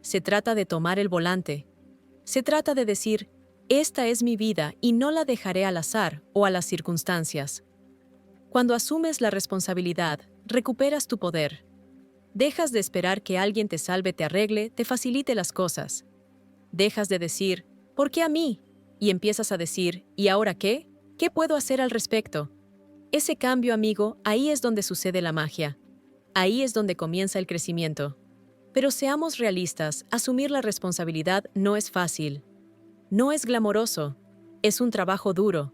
Se trata de tomar el volante. Se trata de decir, esta es mi vida y no la dejaré al azar o a las circunstancias. Cuando asumes la responsabilidad, recuperas tu poder. Dejas de esperar que alguien te salve, te arregle, te facilite las cosas. Dejas de decir, ¿por qué a mí? Y empiezas a decir, ¿y ahora qué? ¿Qué puedo hacer al respecto? Ese cambio, amigo, ahí es donde sucede la magia. Ahí es donde comienza el crecimiento. Pero seamos realistas, asumir la responsabilidad no es fácil. No es glamoroso. Es un trabajo duro.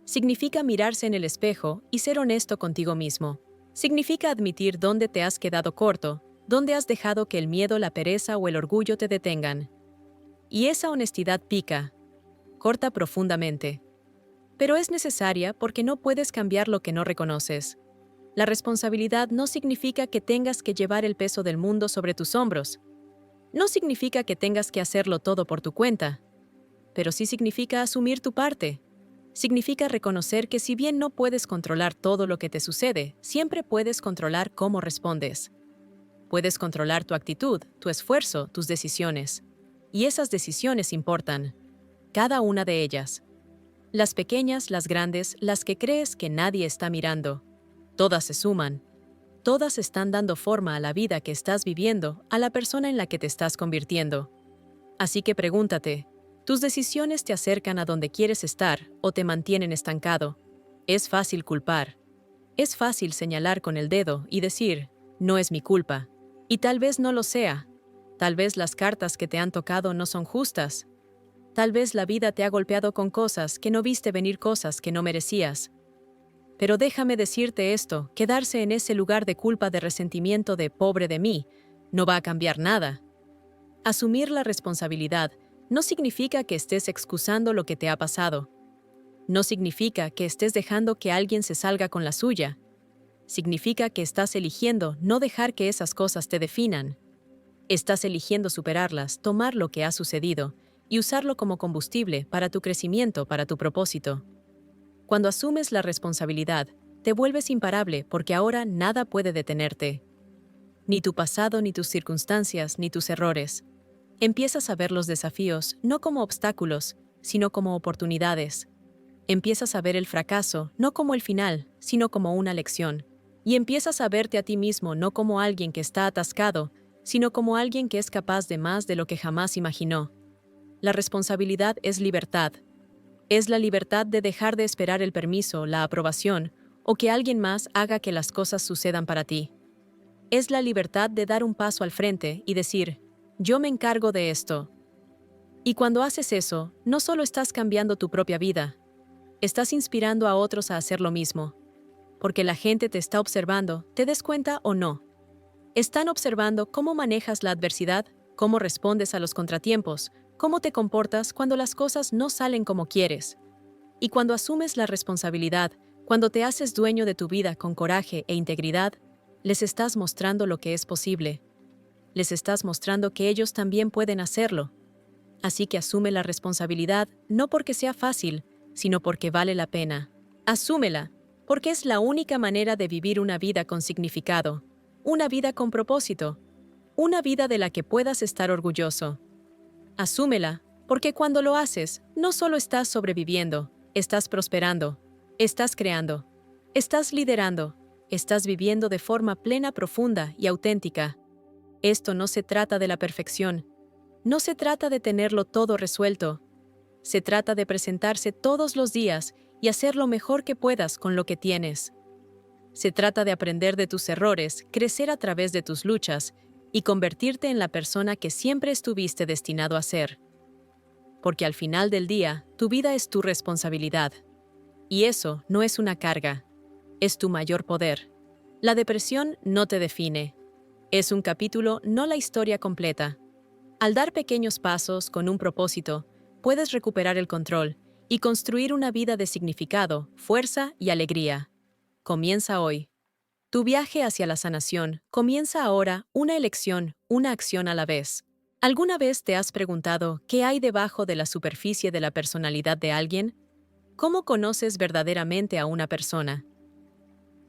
Significa mirarse en el espejo y ser honesto contigo mismo. Significa admitir dónde te has quedado corto, dónde has dejado que el miedo, la pereza o el orgullo te detengan. Y esa honestidad pica. corta profundamente. Pero es necesaria porque no puedes cambiar lo que no reconoces. La responsabilidad no significa que tengas que llevar el peso del mundo sobre tus hombros. No significa que tengas que hacerlo todo por tu cuenta. Pero sí significa asumir tu parte. Significa reconocer que si bien no puedes controlar todo lo que te sucede, siempre puedes controlar cómo respondes. Puedes controlar tu actitud, tu esfuerzo, tus decisiones. Y esas decisiones importan. Cada una de ellas. Las pequeñas, las grandes, las que crees que nadie está mirando. Todas se suman. Todas están dando forma a la vida que estás viviendo, a la persona en la que te estás convirtiendo. Así que pregúntate, ¿tus decisiones te acercan a donde quieres estar o te mantienen estancado? Es fácil culpar. Es fácil señalar con el dedo y decir, no es mi culpa. Y tal vez no lo sea. Tal vez las cartas que te han tocado no son justas. Tal vez la vida te ha golpeado con cosas que no viste venir, cosas que no merecías. Pero déjame decirte esto, quedarse en ese lugar de culpa, de resentimiento, de pobre de mí, no va a cambiar nada. Asumir la responsabilidad no significa que estés excusando lo que te ha pasado. No significa que estés dejando que alguien se salga con la suya. Significa que estás eligiendo no dejar que esas cosas te definan. Estás eligiendo superarlas, tomar lo que ha sucedido y usarlo como combustible para tu crecimiento, para tu propósito. Cuando asumes la responsabilidad, te vuelves imparable porque ahora nada puede detenerte. Ni tu pasado, ni tus circunstancias, ni tus errores. Empiezas a ver los desafíos no como obstáculos, sino como oportunidades. Empiezas a ver el fracaso no como el final, sino como una lección. Y empiezas a verte a ti mismo no como alguien que está atascado, sino como alguien que es capaz de más de lo que jamás imaginó. La responsabilidad es libertad. Es la libertad de dejar de esperar el permiso, la aprobación, o que alguien más haga que las cosas sucedan para ti. Es la libertad de dar un paso al frente y decir, yo me encargo de esto. Y cuando haces eso, no solo estás cambiando tu propia vida, estás inspirando a otros a hacer lo mismo. Porque la gente te está observando, te des cuenta o no. Están observando cómo manejas la adversidad, cómo respondes a los contratiempos, cómo te comportas cuando las cosas no salen como quieres. Y cuando asumes la responsabilidad, cuando te haces dueño de tu vida con coraje e integridad, les estás mostrando lo que es posible. Les estás mostrando que ellos también pueden hacerlo. Así que asume la responsabilidad no porque sea fácil, sino porque vale la pena. Asúmela, porque es la única manera de vivir una vida con significado, una vida con propósito, una vida de la que puedas estar orgulloso. Asúmela, porque cuando lo haces, no solo estás sobreviviendo, estás prosperando, estás creando, estás liderando, estás viviendo de forma plena, profunda y auténtica. Esto no se trata de la perfección, no se trata de tenerlo todo resuelto. Se trata de presentarse todos los días y hacer lo mejor que puedas con lo que tienes. Se trata de aprender de tus errores, crecer a través de tus luchas y convertirte en la persona que siempre estuviste destinado a ser. Porque al final del día, tu vida es tu responsabilidad. Y eso no es una carga, es tu mayor poder. La depresión no te define. Es un capítulo, no la historia completa. Al dar pequeños pasos con un propósito, puedes recuperar el control y construir una vida de significado, fuerza y alegría. Comienza hoy. Tu viaje hacia la sanación comienza ahora, una elección, una acción a la vez. ¿Alguna vez te has preguntado qué hay debajo de la superficie de la personalidad de alguien? ¿Cómo conoces verdaderamente a una persona?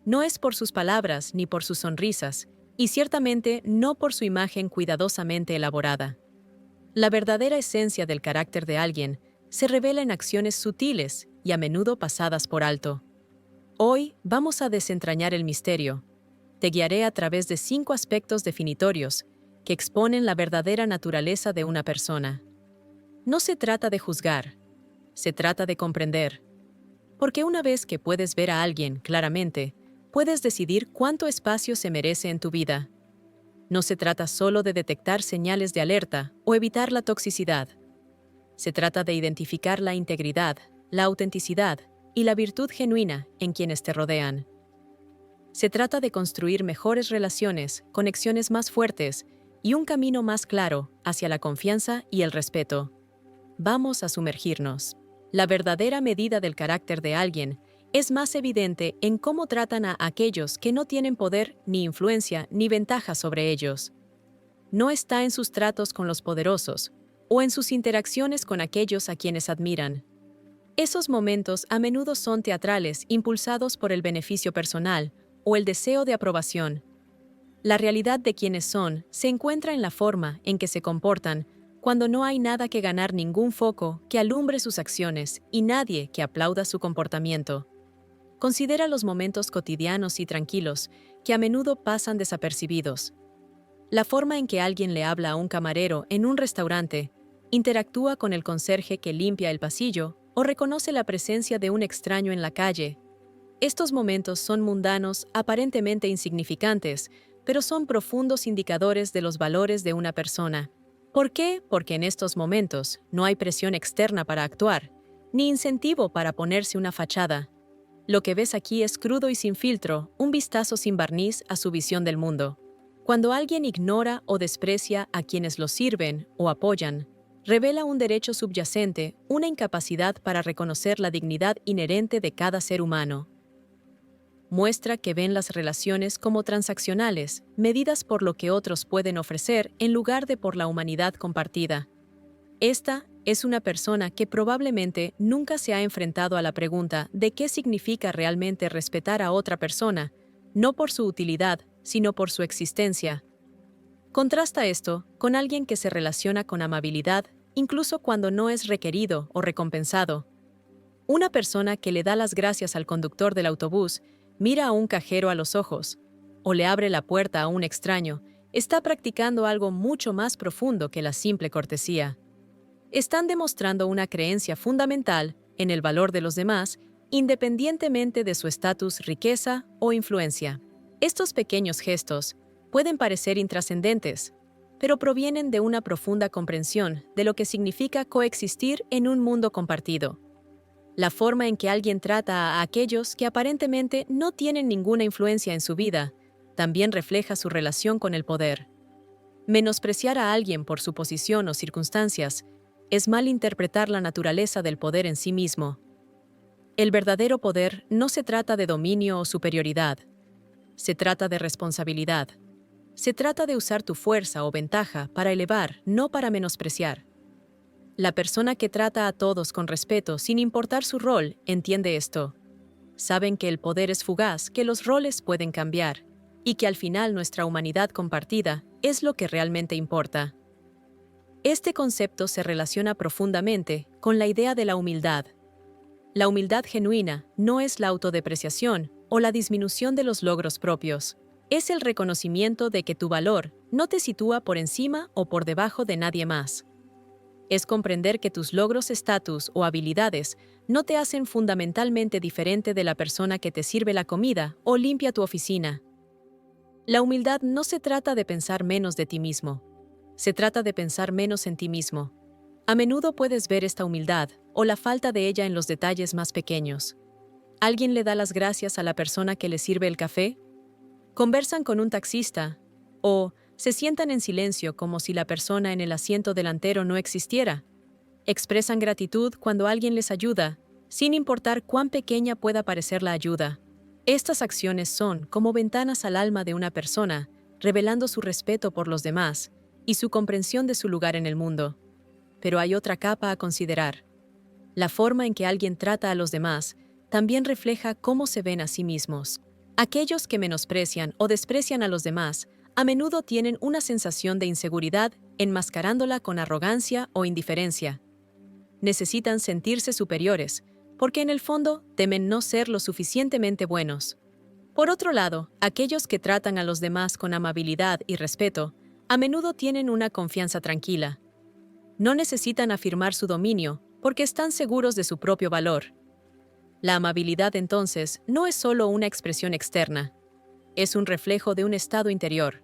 No es por sus palabras ni por sus sonrisas, y ciertamente no por su imagen cuidadosamente elaborada. La verdadera esencia del carácter de alguien se revela en acciones sutiles y a menudo pasadas por alto. Hoy vamos a desentrañar el misterio. Te guiaré a través de 5 aspectos definitorios que exponen la verdadera naturaleza de una persona. No se trata de juzgar, se trata de comprender. Porque una vez que puedes ver a alguien claramente, puedes decidir cuánto espacio se merece en tu vida. No se trata solo de detectar señales de alerta o evitar la toxicidad. Se trata de identificar la integridad, la autenticidad y la virtud genuina en quienes te rodean. Se trata de construir mejores relaciones, conexiones más fuertes y un camino más claro hacia la confianza y el respeto. Vamos a sumergirnos. La verdadera medida del carácter de alguien es más evidente en cómo tratan a aquellos que no tienen poder, ni influencia, ni ventaja sobre ellos. No está en sus tratos con los poderosos, o en sus interacciones con aquellos a quienes admiran. Esos momentos a menudo son teatrales, impulsados por el beneficio personal o el deseo de aprobación. La realidad de quienes son se encuentra en la forma en que se comportan cuando no hay nada que ganar, ningún foco que alumbre sus acciones y nadie que aplauda su comportamiento. Considera los momentos cotidianos y tranquilos que a menudo pasan desapercibidos. La forma en que alguien le habla a un camarero en un restaurante, interactúa con el conserje que limpia el pasillo o reconoce la presencia de un extraño en la calle. Estos momentos son mundanos, aparentemente insignificantes, pero son profundos indicadores de los valores de una persona. ¿Por qué? Porque en estos momentos no hay presión externa para actuar, ni incentivo para ponerse una fachada. Lo que ves aquí es crudo y sin filtro, un vistazo sin barniz a su visión del mundo. Cuando alguien ignora o desprecia a quienes lo sirven o apoyan, revela un derecho subyacente, una incapacidad para reconocer la dignidad inherente de cada ser humano. Muestra que ven las relaciones como transaccionales, medidas por lo que otros pueden ofrecer en lugar de por la humanidad compartida. Esta es una persona que probablemente nunca se ha enfrentado a la pregunta de qué significa realmente respetar a otra persona, no por su utilidad, sino por su existencia. Contrasta esto con alguien que se relaciona con amabilidad, incluso cuando no es requerido o recompensado. Una persona que le da las gracias al conductor del autobús, mira a un cajero a los ojos, o le abre la puerta a un extraño, está practicando algo mucho más profundo que la simple cortesía. Están demostrando una creencia fundamental en el valor de los demás, independientemente de su estatus, riqueza o influencia. Estos pequeños gestos pueden parecer intrascendentes, pero provienen de una profunda comprensión de lo que significa coexistir en un mundo compartido. La forma en que alguien trata a aquellos que aparentemente no tienen ninguna influencia en su vida también refleja su relación con el poder. Menospreciar a alguien por su posición o circunstancias es malinterpretar la naturaleza del poder en sí mismo. El verdadero poder no se trata de dominio o superioridad. Se trata de responsabilidad. Se trata de usar tu fuerza o ventaja para elevar, no para menospreciar. La persona que trata a todos con respeto sin importar su rol entiende esto. Saben que el poder es fugaz, que los roles pueden cambiar, y que al final nuestra humanidad compartida es lo que realmente importa. Este concepto se relaciona profundamente con la idea de la humildad. La humildad genuina no es la autodepreciación o la disminución de los logros propios. Es el reconocimiento de que tu valor no te sitúa por encima o por debajo de nadie más. Es comprender que tus logros, estatus o habilidades no te hacen fundamentalmente diferente de la persona que te sirve la comida o limpia tu oficina. La humildad no se trata de pensar menos de ti mismo. Se trata de pensar menos en ti mismo. A menudo puedes ver esta humildad o la falta de ella en los detalles más pequeños. ¿Alguien le da las gracias a la persona que le sirve el café? ¿Conversan con un taxista? ¿O se sientan en silencio como si la persona en el asiento delantero no existiera? Expresan gratitud cuando alguien les ayuda, sin importar cuán pequeña pueda parecer la ayuda. Estas acciones son como ventanas al alma de una persona, revelando su respeto por los demás y su comprensión de su lugar en el mundo. Pero hay otra capa a considerar. La forma en que alguien trata a los demás también refleja cómo se ven a sí mismos. Aquellos que menosprecian o desprecian a los demás a menudo tienen una sensación de inseguridad enmascarándola con arrogancia o indiferencia. Necesitan sentirse superiores, porque en el fondo temen no ser lo suficientemente buenos. Por otro lado, aquellos que tratan a los demás con amabilidad y respeto a menudo tienen una confianza tranquila. No necesitan afirmar su dominio porque están seguros de su propio valor. La amabilidad, entonces, no es solo una expresión externa. Es un reflejo de un estado interior.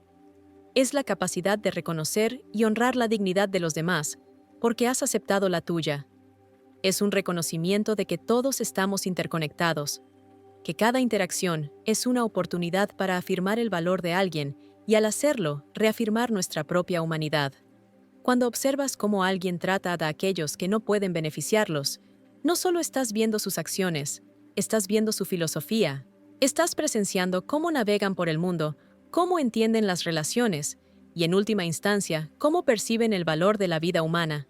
Es la capacidad de reconocer y honrar la dignidad de los demás, porque has aceptado la tuya. Es un reconocimiento de que todos estamos interconectados, que cada interacción es una oportunidad para afirmar el valor de alguien y al hacerlo, reafirmar nuestra propia humanidad. Cuando observas cómo alguien trata a aquellos que no pueden beneficiarlos, No solo estás viendo sus acciones, estás viendo su filosofía. Estás presenciando cómo navegan por el mundo, cómo entienden las relaciones y, en última instancia, cómo perciben el valor de la vida humana.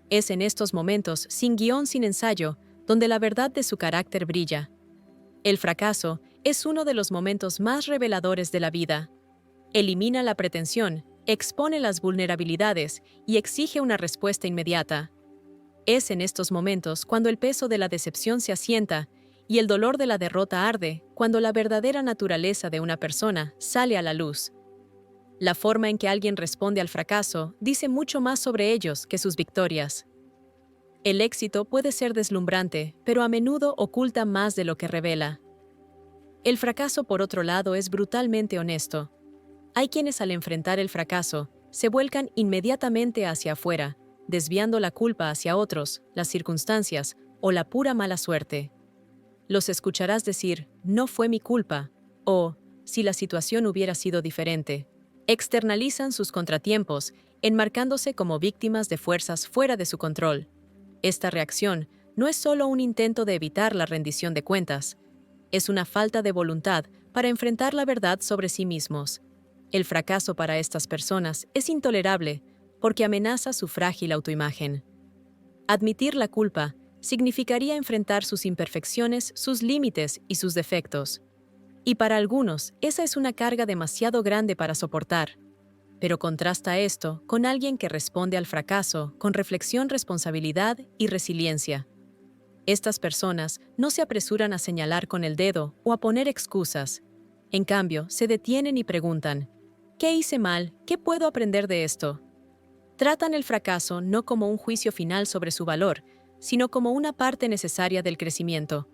Es en estos momentos, sin guión, sin ensayo, donde la verdad de su carácter brilla. El fracaso es uno de los momentos más reveladores de la vida. Elimina la pretensión, expone las vulnerabilidades y exige una respuesta inmediata. Es en estos momentos cuando el peso de la decepción se asienta y el dolor de la derrota arde, cuando la verdadera naturaleza de una persona sale a la luz. La forma en que alguien responde al fracaso dice mucho más sobre ellos que sus victorias. El éxito puede ser deslumbrante, pero a menudo oculta más de lo que revela. El fracaso, por otro lado, es brutalmente honesto. Hay quienes al enfrentar el fracaso se vuelcan inmediatamente hacia afuera, desviando la culpa hacia otros, las circunstancias o la pura mala suerte. Los escucharás decir, no fue mi culpa, o si la situación hubiera sido diferente. Externalizan sus contratiempos, enmarcándose como víctimas de fuerzas fuera de su control. Esta reacción no es solo un intento de evitar la rendición de cuentas, es una falta de voluntad para enfrentar la verdad sobre sí mismos. El fracaso para estas personas es intolerable porque amenaza su frágil autoimagen. Admitir la culpa significaría enfrentar sus imperfecciones, sus límites y sus defectos. Y para algunos, esa es una carga demasiado grande para soportar. Pero contrasta esto con alguien que responde al fracaso con reflexión, responsabilidad y resiliencia. Estas personas no se apresuran a señalar con el dedo o a poner excusas. En cambio, se detienen y preguntan, ¿qué hice mal? ¿Qué puedo aprender de esto? Tratan el fracaso no como un juicio final sobre su valor, sino como una parte necesaria del crecimiento.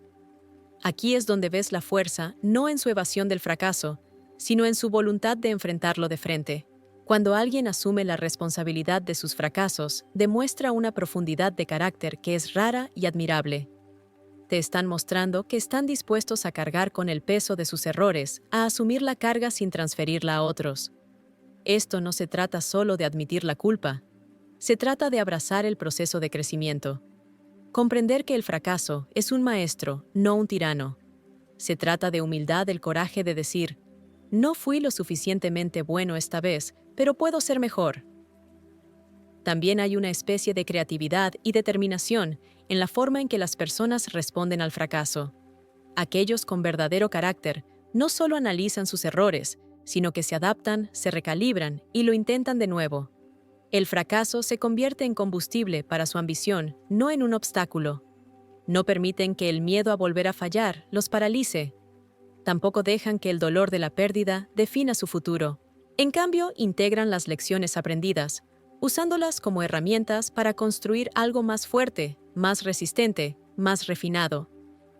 Aquí es donde ves la fuerza, no en su evasión del fracaso, sino en su voluntad de enfrentarlo de frente. Cuando alguien asume la responsabilidad de sus fracasos, demuestra una profundidad de carácter que es rara y admirable. Te están mostrando que están dispuestos a cargar con el peso de sus errores, a asumir la carga sin transferirla a otros. Esto no se trata solo de admitir la culpa, se trata de abrazar el proceso de crecimiento. Comprender que el fracaso es un maestro, no un tirano. Se trata de humildad, el coraje de decir, no fui lo suficientemente bueno esta vez, pero puedo ser mejor. También hay una especie de creatividad y determinación en la forma en que las personas responden al fracaso. Aquellos con verdadero carácter no solo analizan sus errores, sino que se adaptan, se recalibran y lo intentan de nuevo. El fracaso se convierte en combustible para su ambición, no en un obstáculo. No permiten que el miedo a volver a fallar los paralice. Tampoco dejan que el dolor de la pérdida defina su futuro. En cambio, integran las lecciones aprendidas, usándolas como herramientas para construir algo más fuerte, más resistente, más refinado.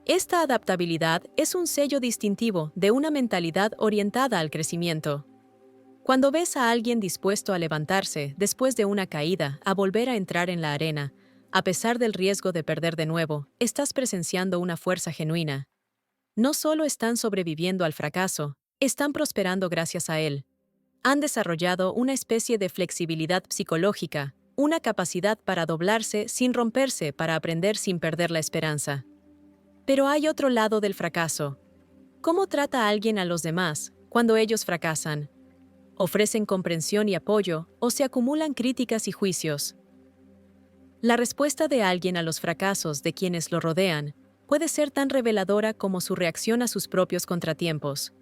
Esta adaptabilidad es un sello distintivo de una mentalidad orientada al crecimiento. Cuando ves a alguien dispuesto a levantarse después de una caída, a volver a entrar en la arena, a pesar del riesgo de perder de nuevo, estás presenciando una fuerza genuina. No solo están sobreviviendo al fracaso, están prosperando gracias a él. Han desarrollado una especie de flexibilidad psicológica, una capacidad para doblarse sin romperse, para aprender sin perder la esperanza. Pero hay otro lado del fracaso. ¿Cómo trata a alguien a los demás cuando ellos fracasan? ¿Ofrecen comprensión y apoyo o se acumulan críticas y juicios? La respuesta de alguien a los fracasos de quienes lo rodean puede ser tan reveladora como su reacción a sus propios contratiempos.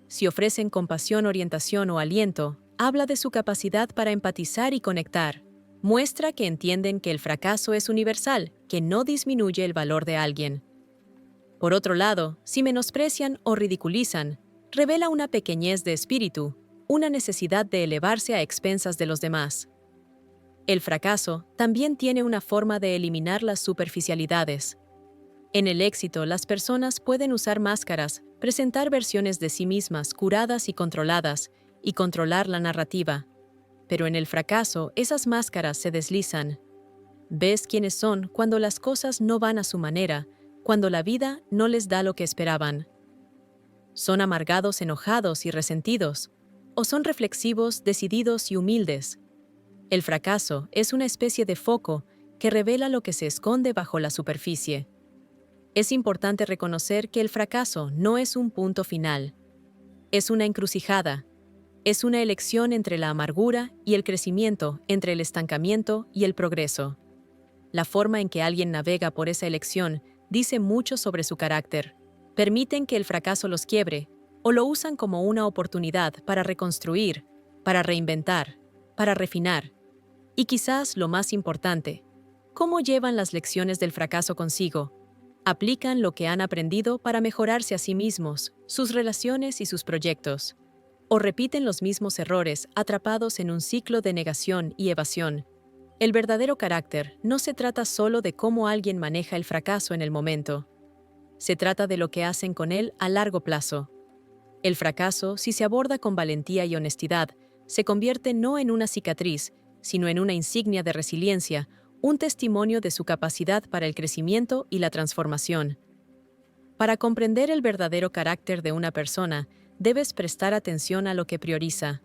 Si ofrecen compasión, orientación o aliento, habla de su capacidad para empatizar y conectar. Muestra que entienden que el fracaso es universal, que no disminuye el valor de alguien. Por otro lado, si menosprecian o ridiculizan, revela una pequeñez de espíritu, una necesidad de elevarse a expensas de los demás. El fracaso también tiene una forma de eliminar las superficialidades. En el éxito, las personas pueden usar máscaras, presentar versiones de sí mismas curadas y controladas, y controlar la narrativa. Pero en el fracaso, esas máscaras se deslizan. Ves quiénes son cuando las cosas no van a su manera, cuando la vida no les da lo que esperaban. Son amargados, enojados y resentidos, o son reflexivos, decididos y humildes. El fracaso es una especie de foco que revela lo que se esconde bajo la superficie. Es importante reconocer que el fracaso no es un punto final. Es una encrucijada. Es una elección entre la amargura y el crecimiento, entre el estancamiento y el progreso. La forma en que alguien navega por esa elección dice mucho sobre su carácter. Permiten que el fracaso los quiebre o lo usan como una oportunidad para reconstruir, para reinventar, para refinar. Y quizás lo más importante, ¿cómo llevan las lecciones del fracaso consigo? Aplican lo que han aprendido para mejorarse a sí mismos, sus relaciones y sus proyectos. O repiten los mismos errores atrapados en un ciclo de negación y evasión. El verdadero carácter no se trata solo de cómo alguien maneja el fracaso en el momento. Se trata de lo que hacen con él a largo plazo. El fracaso, si se aborda con valentía y honestidad, se convierte no en una cicatriz, sino en una insignia de resiliencia, un testimonio de su capacidad para el crecimiento y la transformación. Para comprender el verdadero carácter de una persona, debes prestar atención a lo que prioriza.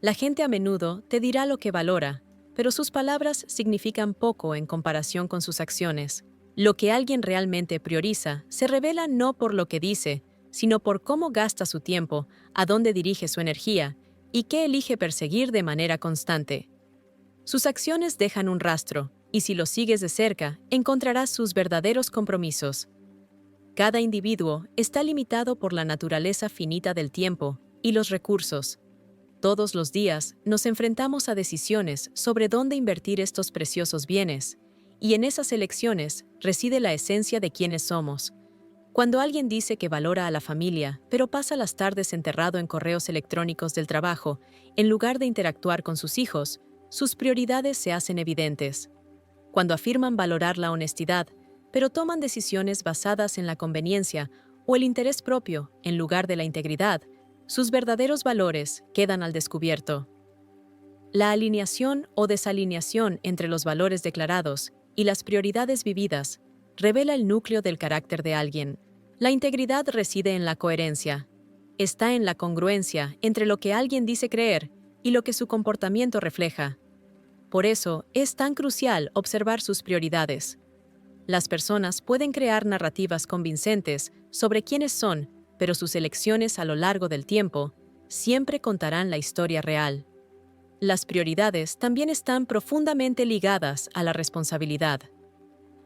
La gente a menudo te dirá lo que valora, pero sus palabras significan poco en comparación con sus acciones. Lo que alguien realmente prioriza se revela no por lo que dice, sino por cómo gasta su tiempo, a dónde dirige su energía y qué elige perseguir de manera constante. Sus acciones dejan un rastro, y si lo sigues de cerca, encontrarás sus verdaderos compromisos. Cada individuo está limitado por la naturaleza finita del tiempo y los recursos. Todos los días nos enfrentamos a decisiones sobre dónde invertir estos preciosos bienes, y en esas elecciones reside la esencia de quiénes somos. Cuando alguien dice que valora a la familia, pero pasa las tardes enterrado en correos electrónicos del trabajo, en lugar de interactuar con sus hijos, sus prioridades se hacen evidentes. Cuando afirman valorar la honestidad, pero toman decisiones basadas en la conveniencia o el interés propio en lugar de la integridad, sus verdaderos valores quedan al descubierto. La alineación o desalineación entre los valores declarados y las prioridades vividas revela el núcleo del carácter de alguien. La integridad reside en la coherencia. Está en la congruencia entre lo que alguien dice creer y lo que su comportamiento refleja. Por eso, es tan crucial observar sus prioridades. Las personas pueden crear narrativas convincentes sobre quiénes son, pero sus elecciones a lo largo del tiempo siempre contarán la historia real. Las prioridades también están profundamente ligadas a la responsabilidad.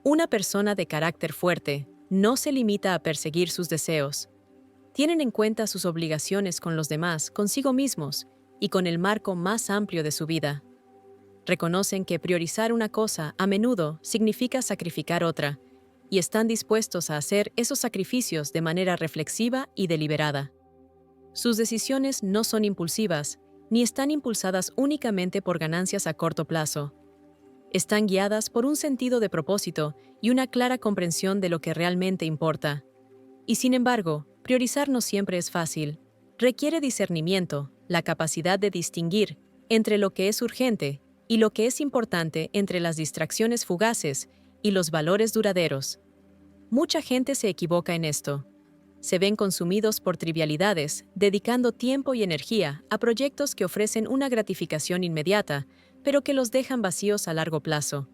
Una persona de carácter fuerte no se limita a perseguir sus deseos. Tienen en cuenta sus obligaciones con los demás, consigo mismos y con el marco más amplio de su vida. Reconocen que priorizar una cosa a menudo significa sacrificar otra, y están dispuestos a hacer esos sacrificios de manera reflexiva y deliberada. Sus decisiones no son impulsivas, ni están impulsadas únicamente por ganancias a corto plazo. Están guiadas por un sentido de propósito y una clara comprensión de lo que realmente importa. Y sin embargo, priorizar no siempre es fácil. Requiere discernimiento, la capacidad de distinguir entre lo que es urgente y lo que es importante, entre las distracciones fugaces y los valores duraderos. Mucha gente se equivoca en esto. Se ven consumidos por trivialidades, dedicando tiempo y energía a proyectos que ofrecen una gratificación inmediata, pero que los dejan vacíos a largo plazo.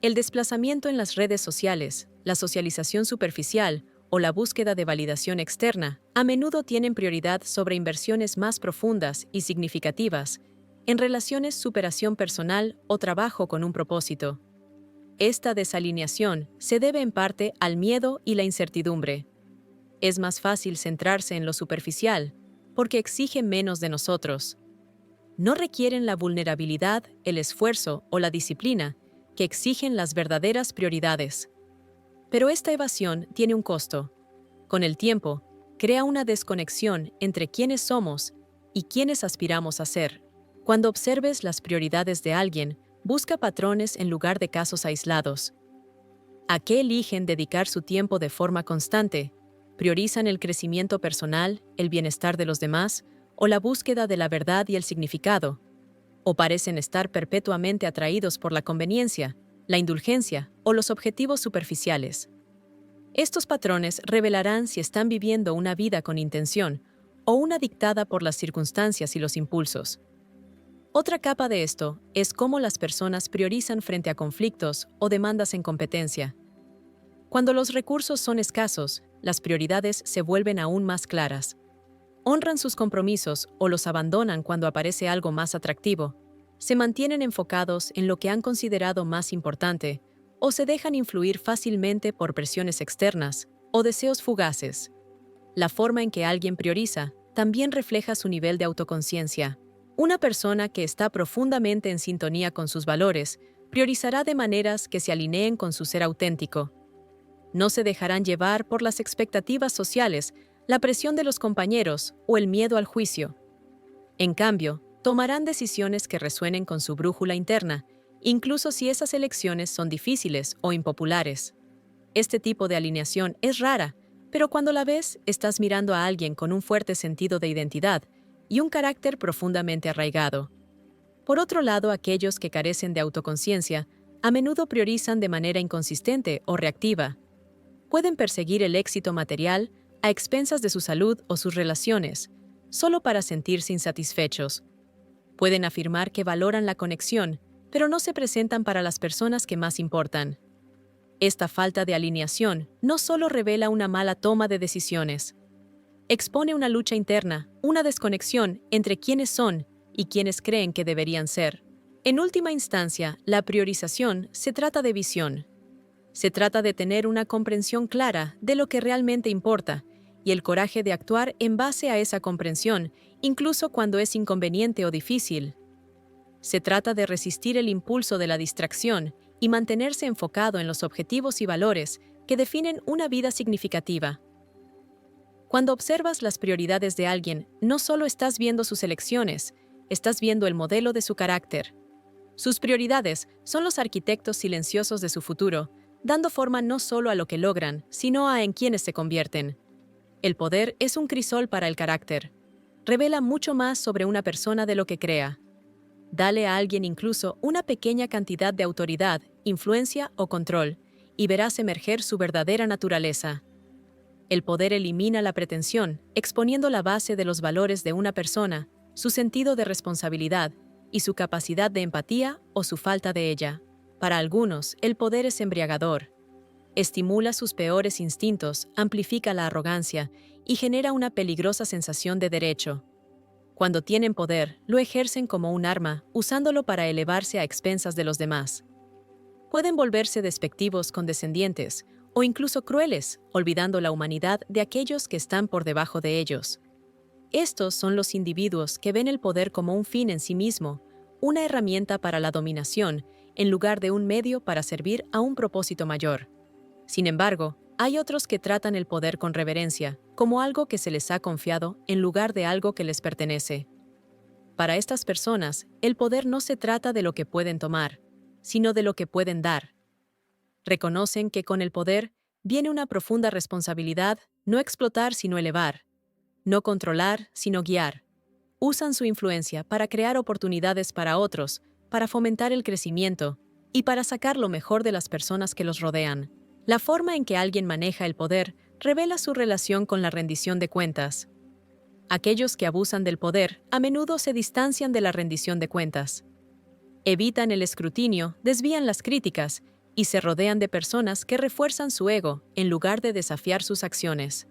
El desplazamiento en las redes sociales, la socialización superficial o la búsqueda de validación externa a menudo tienen prioridad sobre inversiones más profundas y significativas en relaciones, superación personal o trabajo con un propósito. Esta desalineación se debe en parte al miedo y la incertidumbre. Es más fácil centrarse en lo superficial porque exige menos de nosotros. No requieren la vulnerabilidad, el esfuerzo o la disciplina que exigen las verdaderas prioridades. Pero esta evasión tiene un costo. Con el tiempo, crea una desconexión entre quiénes somos y quiénes aspiramos a ser. Cuando observes las prioridades de alguien, busca patrones en lugar de casos aislados. ¿A qué eligen dedicar su tiempo de forma constante? ¿Priorizan el crecimiento personal, el bienestar de los demás, o la búsqueda de la verdad y el significado? ¿O parecen estar perpetuamente atraídos por la conveniencia, la indulgencia o los objetivos superficiales? Estos patrones revelarán si están viviendo una vida con intención o una dictada por las circunstancias y los impulsos. Otra capa de esto es cómo las personas priorizan frente a conflictos o demandas en competencia. Cuando los recursos son escasos, las prioridades se vuelven aún más claras. Honran sus compromisos o los abandonan cuando aparece algo más atractivo. Se mantienen enfocados en lo que han considerado más importante o se dejan influir fácilmente por presiones externas o deseos fugaces. La forma en que alguien prioriza también refleja su nivel de autoconciencia. Una persona que está profundamente en sintonía con sus valores priorizará de maneras que se alineen con su ser auténtico. No se dejarán llevar por las expectativas sociales, la presión de los compañeros o el miedo al juicio. En cambio, tomarán decisiones que resuenen con su brújula interna, incluso si esas elecciones son difíciles o impopulares. Este tipo de alineación es rara, pero cuando la ves, estás mirando a alguien con un fuerte sentido de identidad y un carácter profundamente arraigado. Por otro lado, aquellos que carecen de autoconciencia a menudo priorizan de manera inconsistente o reactiva. Pueden perseguir el éxito material a expensas de su salud o sus relaciones, solo para sentirse insatisfechos. Pueden afirmar que valoran la conexión, pero no se presentan para las personas que más importan. Esta falta de alineación no solo revela una mala toma de decisiones, expone una lucha interna, una desconexión entre quienes son y quienes creen que deberían ser. En última instancia, la priorización se trata de visión. Se trata de tener una comprensión clara de lo que realmente importa y el coraje de actuar en base a esa comprensión, incluso cuando es inconveniente o difícil. Se trata de resistir el impulso de la distracción y mantenerse enfocado en los objetivos y valores que definen una vida significativa. Cuando observas las prioridades de alguien, no solo estás viendo sus elecciones, estás viendo el modelo de su carácter. Sus prioridades son los arquitectos silenciosos de su futuro, dando forma no solo a lo que logran, sino a en quienes se convierten. El poder es un crisol para el carácter. Revela mucho más sobre una persona de lo que crea. Dale a alguien incluso una pequeña cantidad de autoridad, influencia o control, y verás emerger su verdadera naturaleza. El poder elimina la pretensión, exponiendo la base de los valores de una persona, su sentido de responsabilidad y su capacidad de empatía o su falta de ella. Para algunos, el poder es embriagador. Estimula sus peores instintos, amplifica la arrogancia y genera una peligrosa sensación de derecho. Cuando tienen poder, lo ejercen como un arma, usándolo para elevarse a expensas de los demás. Pueden volverse despectivos condescendientes o incluso crueles, olvidando la humanidad de aquellos que están por debajo de ellos. Estos son los individuos que ven el poder como un fin en sí mismo, una herramienta para la dominación, en lugar de un medio para servir a un propósito mayor. Sin embargo, hay otros que tratan el poder con reverencia, como algo que se les ha confiado en lugar de algo que les pertenece. Para estas personas, el poder no se trata de lo que pueden tomar, sino de lo que pueden dar. Reconocen que con el poder viene una profunda responsabilidad, no explotar sino elevar, no controlar sino guiar. Usan su influencia para crear oportunidades para otros, para fomentar el crecimiento y para sacar lo mejor de las personas que los rodean. La forma en que alguien maneja el poder revela su relación con la rendición de cuentas. Aquellos que abusan del poder a menudo se distancian de la rendición de cuentas. Evitan el escrutinio, desvían las críticas y se rodean de personas que refuerzan su ego en lugar de desafiar sus acciones.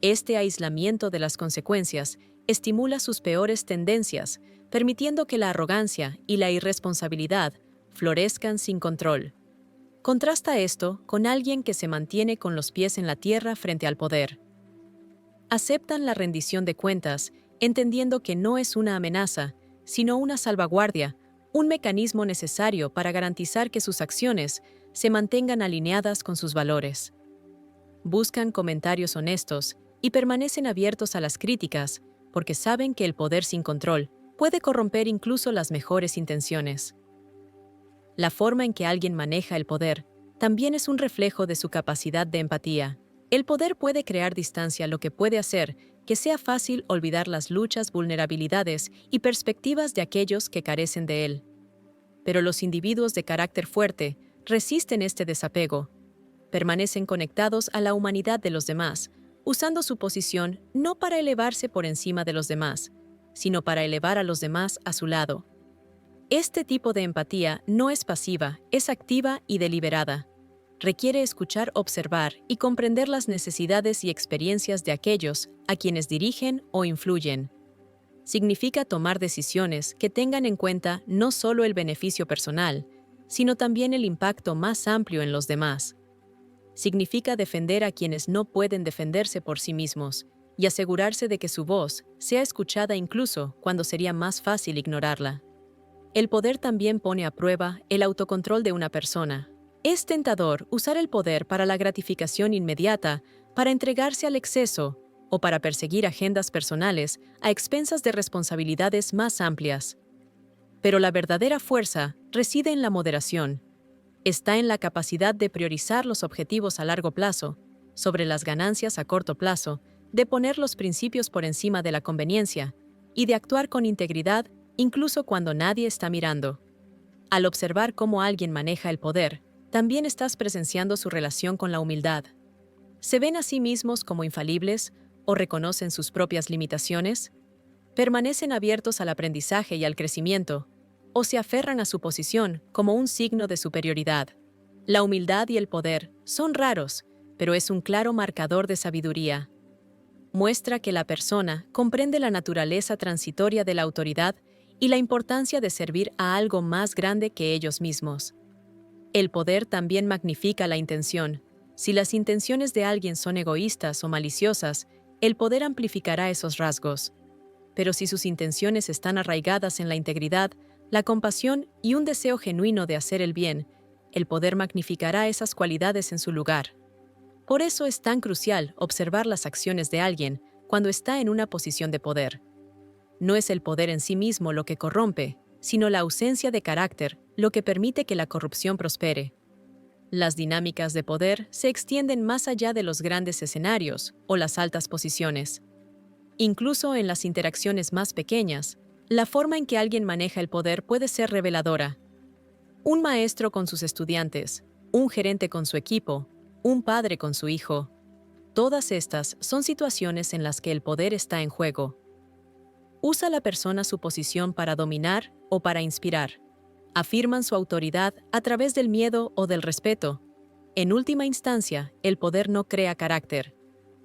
Este aislamiento de las consecuencias estimula sus peores tendencias, permitiendo que la arrogancia y la irresponsabilidad florezcan sin control. Contrasta esto con alguien que se mantiene con los pies en la tierra frente al poder. Aceptan la rendición de cuentas, entendiendo que no es una amenaza, sino una salvaguardia, un mecanismo necesario para garantizar que sus acciones se mantengan alineadas con sus valores. Buscan comentarios honestos y permanecen abiertos a las críticas, porque saben que el poder sin control puede corromper incluso las mejores intenciones. La forma en que alguien maneja el poder también es un reflejo de su capacidad de empatía. El poder puede crear distancia, lo que puede hacer que sea fácil olvidar las luchas, vulnerabilidades y perspectivas de aquellos que carecen de él. Pero los individuos de carácter fuerte resisten este desapego. Permanecen conectados a la humanidad de los demás, usando su posición no para elevarse por encima de los demás, sino para elevar a los demás a su lado. Este tipo de empatía no es pasiva, es activa y deliberada. Requiere escuchar, observar y comprender las necesidades y experiencias de aquellos a quienes dirigen o influyen. Significa tomar decisiones que tengan en cuenta no solo el beneficio personal, sino también el impacto más amplio en los demás. Significa defender a quienes no pueden defenderse por sí mismos y asegurarse de que su voz sea escuchada incluso cuando sería más fácil ignorarla. El poder también pone a prueba el autocontrol de una persona. Es tentador usar el poder para la gratificación inmediata, para entregarse al exceso o para perseguir agendas personales a expensas de responsabilidades más amplias. Pero la verdadera fuerza reside en la moderación. Está en la capacidad de priorizar los objetivos a largo plazo, sobre las ganancias a corto plazo, de poner los principios por encima de la conveniencia y de actuar con integridad incluso cuando nadie está mirando. Al observar cómo alguien maneja el poder, también estás presenciando su relación con la humildad. ¿Se ven a sí mismos como infalibles o reconocen sus propias limitaciones? ¿Permanecen abiertos al aprendizaje y al crecimiento o se aferran a su posición como un signo de superioridad? La humildad y el poder son raros, pero es un claro marcador de sabiduría. Muestra que la persona comprende la naturaleza transitoria de la autoridad y la importancia de servir a algo más grande que ellos mismos. El poder también magnifica la intención. Si las intenciones de alguien son egoístas o maliciosas, el poder amplificará esos rasgos. Pero si sus intenciones están arraigadas en la integridad, la compasión y un deseo genuino de hacer el bien, el poder magnificará esas cualidades en su lugar. Por eso es tan crucial observar las acciones de alguien cuando está en una posición de poder. No es el poder en sí mismo lo que corrompe, sino la ausencia de carácter lo que permite que la corrupción prospere. Las dinámicas de poder se extienden más allá de los grandes escenarios o las altas posiciones. Incluso en las interacciones más pequeñas, la forma en que alguien maneja el poder puede ser reveladora. Un maestro con sus estudiantes, un gerente con su equipo, un padre con su hijo. Todas estas son situaciones en las que el poder está en juego. ¿Usa la persona su posición para dominar o para inspirar? ¿Afirman su autoridad a través del miedo o del respeto? En última instancia, el poder no crea carácter.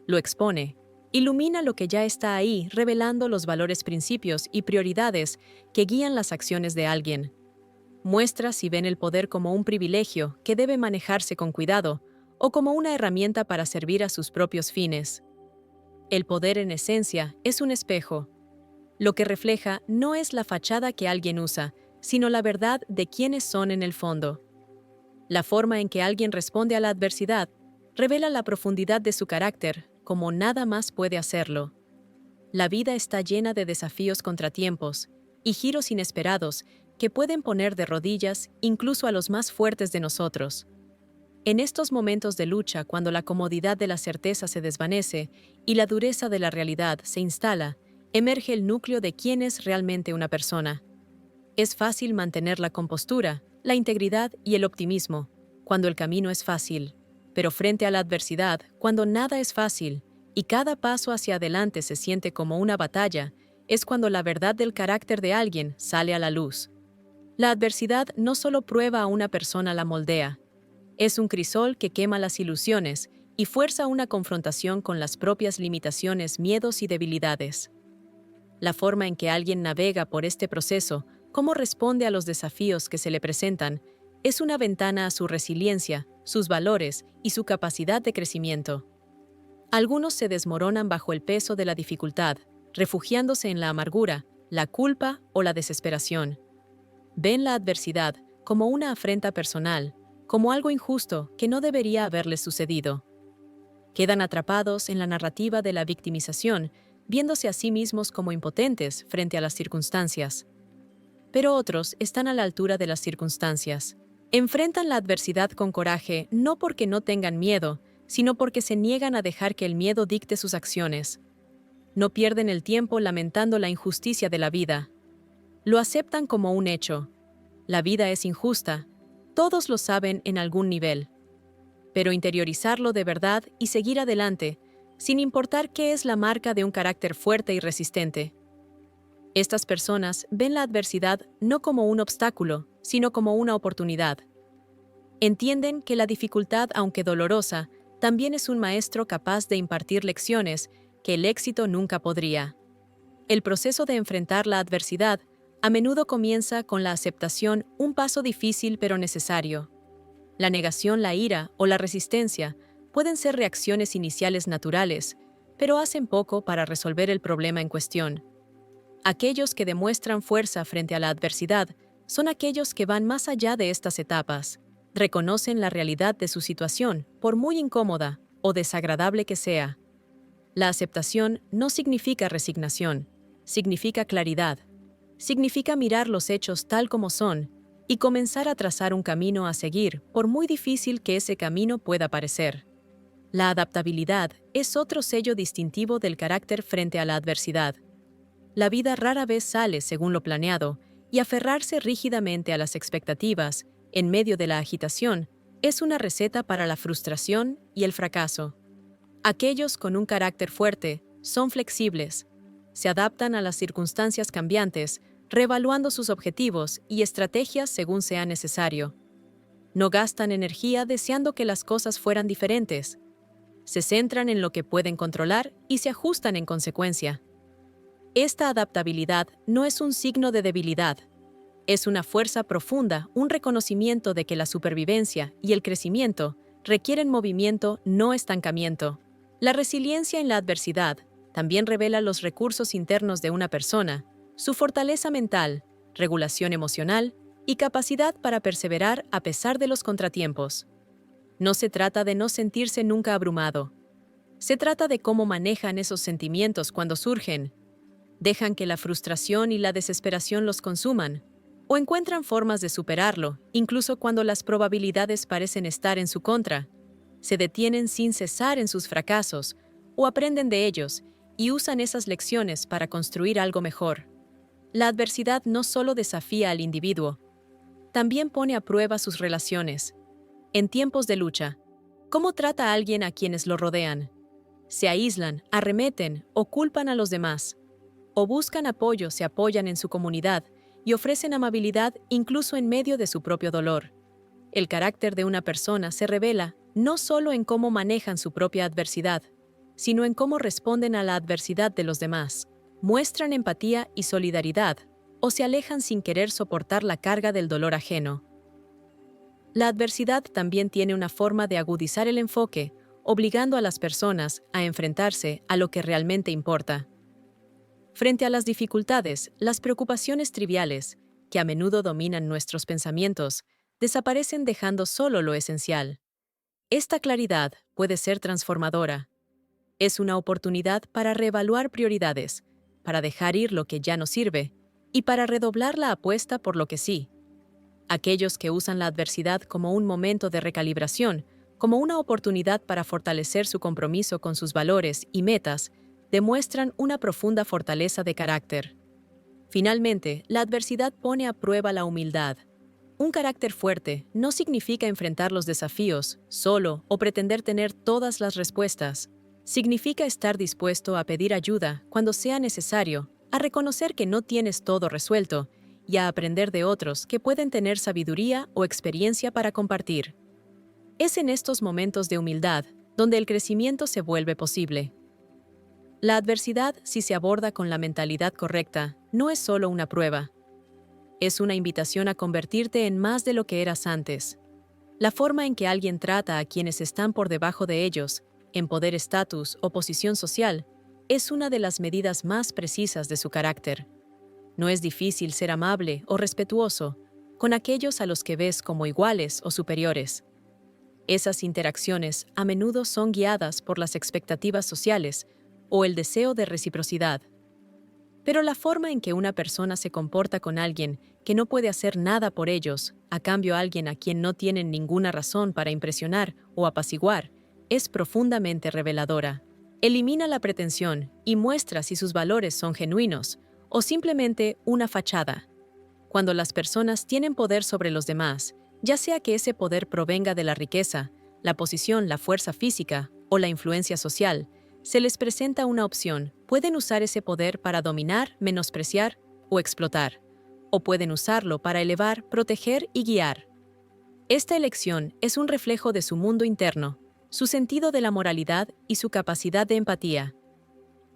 Lo expone. Ilumina lo que ya está ahí, revelando los valores, principios y prioridades que guían las acciones de alguien. Muestra si ven el poder como un privilegio que debe manejarse con cuidado o como una herramienta para servir a sus propios fines. El poder, en esencia, es un espejo. Lo que refleja no es la fachada que alguien usa, sino la verdad de quiénes son en el fondo. La forma en que alguien responde a la adversidad revela la profundidad de su carácter, como nada más puede hacerlo. La vida está llena de desafíos, contratiempos y giros inesperados que pueden poner de rodillas incluso a los más fuertes de nosotros. En estos momentos de lucha, cuando la comodidad de la certeza se desvanece y la dureza de la realidad se instala, emerge el núcleo de quién es realmente una persona. Es fácil mantener la compostura, la integridad y el optimismo, cuando el camino es fácil. Pero frente a la adversidad, cuando nada es fácil y cada paso hacia adelante se siente como una batalla, es cuando la verdad del carácter de alguien sale a la luz. La adversidad no solo prueba a una persona, la moldea. Es un crisol que quema las ilusiones y fuerza una confrontación con las propias limitaciones, miedos y debilidades. La forma en que alguien navega por este proceso, cómo responde a los desafíos que se le presentan, es una ventana a su resiliencia, sus valores y su capacidad de crecimiento. Algunos se desmoronan bajo el peso de la dificultad, refugiándose en la amargura, la culpa o la desesperación. Ven la adversidad como una afrenta personal, como algo injusto que no debería haberles sucedido. Quedan atrapados en la narrativa de la victimización, viéndose a sí mismos como impotentes frente a las circunstancias. Pero otros están a la altura de las circunstancias. Enfrentan la adversidad con coraje, no porque no tengan miedo, sino porque se niegan a dejar que el miedo dicte sus acciones. No pierden el tiempo lamentando la injusticia de la vida. Lo aceptan como un hecho. La vida es injusta. Todos lo saben en algún nivel. Pero interiorizarlo de verdad y seguir adelante, sin importar qué, es la marca de un carácter fuerte y resistente. Estas personas ven la adversidad no como un obstáculo, sino como una oportunidad. Entienden que la dificultad, aunque dolorosa, también es un maestro capaz de impartir lecciones que el éxito nunca podría. El proceso de enfrentar la adversidad a menudo comienza con la aceptación, un paso difícil pero necesario. La negación, la ira o la resistencia pueden ser reacciones iniciales naturales, pero hacen poco para resolver el problema en cuestión. Aquellos que demuestran fuerza frente a la adversidad son aquellos que van más allá de estas etapas. Reconocen la realidad de su situación, por muy incómoda o desagradable que sea. La aceptación no significa resignación, significa claridad. Significa mirar los hechos tal como son y comenzar a trazar un camino a seguir, por muy difícil que ese camino pueda parecer. La adaptabilidad es otro sello distintivo del carácter frente a la adversidad. La vida rara vez sale según lo planeado, y aferrarse rígidamente a las expectativas, en medio de la agitación, es una receta para la frustración y el fracaso. Aquellos con un carácter fuerte son flexibles, se adaptan a las circunstancias cambiantes, reevaluando sus objetivos y estrategias según sea necesario. No gastan energía deseando que las cosas fueran diferentes. Se centran en lo que pueden controlar y se ajustan en consecuencia. Esta adaptabilidad no es un signo de debilidad. Es una fuerza profunda, un reconocimiento de que la supervivencia y el crecimiento requieren movimiento, no estancamiento. La resiliencia en la adversidad también revela los recursos internos de una persona, su fortaleza mental, regulación emocional y capacidad para perseverar a pesar de los contratiempos. No se trata de no sentirse nunca abrumado. Se trata de cómo manejan esos sentimientos cuando surgen. Dejan que la frustración y la desesperación los consuman, o encuentran formas de superarlo, incluso cuando las probabilidades parecen estar en su contra. Se detienen sin cesar en sus fracasos, o aprenden de ellos, y usan esas lecciones para construir algo mejor. La adversidad no solo desafía al individuo, también pone a prueba sus relaciones. En tiempos de lucha, ¿cómo trata a alguien a quienes lo rodean? Se aíslan, arremeten o culpan a los demás. O buscan apoyo, se apoyan en su comunidad y ofrecen amabilidad incluso en medio de su propio dolor. El carácter de una persona se revela no solo en cómo manejan su propia adversidad, sino en cómo responden a la adversidad de los demás. Muestran empatía y solidaridad, o se alejan sin querer soportar la carga del dolor ajeno. La adversidad también tiene una forma de agudizar el enfoque, obligando a las personas a enfrentarse a lo que realmente importa. Frente a las dificultades, las preocupaciones triviales, que a menudo dominan nuestros pensamientos, desaparecen dejando solo lo esencial. Esta claridad puede ser transformadora. Es una oportunidad para reevaluar prioridades, para dejar ir lo que ya no sirve y para redoblar la apuesta por lo que sí. Aquellos que usan la adversidad como un momento de recalibración, como una oportunidad para fortalecer su compromiso con sus valores y metas, demuestran una profunda fortaleza de carácter. Finalmente, la adversidad pone a prueba la humildad. Un carácter fuerte no significa enfrentar los desafíos solo o pretender tener todas las respuestas. Significa estar dispuesto a pedir ayuda cuando sea necesario, a reconocer que no tienes todo resuelto y a aprender de otros que pueden tener sabiduría o experiencia para compartir. Es en estos momentos de humildad donde el crecimiento se vuelve posible. La adversidad, si se aborda con la mentalidad correcta, no es solo una prueba. Es una invitación a convertirte en más de lo que eras antes. La forma en que alguien trata a quienes están por debajo de ellos, en poder, estatus o posición social, es una de las medidas más precisas de su carácter. No es difícil ser amable o respetuoso con aquellos a los que ves como iguales o superiores. Esas interacciones a menudo son guiadas por las expectativas sociales o el deseo de reciprocidad. Pero la forma en que una persona se comporta con alguien que no puede hacer nada por ellos, a cambio alguien a quien no tienen ninguna razón para impresionar o apaciguar, es profundamente reveladora. Elimina la pretensión y muestra si sus valores son genuinos o simplemente una fachada. Cuando las personas tienen poder sobre los demás, ya sea que ese poder provenga de la riqueza, la posición, la fuerza física o la influencia social, se les presenta una opción. Pueden usar ese poder para dominar, menospreciar o explotar, o pueden usarlo para elevar, proteger y guiar. Esta elección es un reflejo de su mundo interno, su sentido de la moralidad y su capacidad de empatía.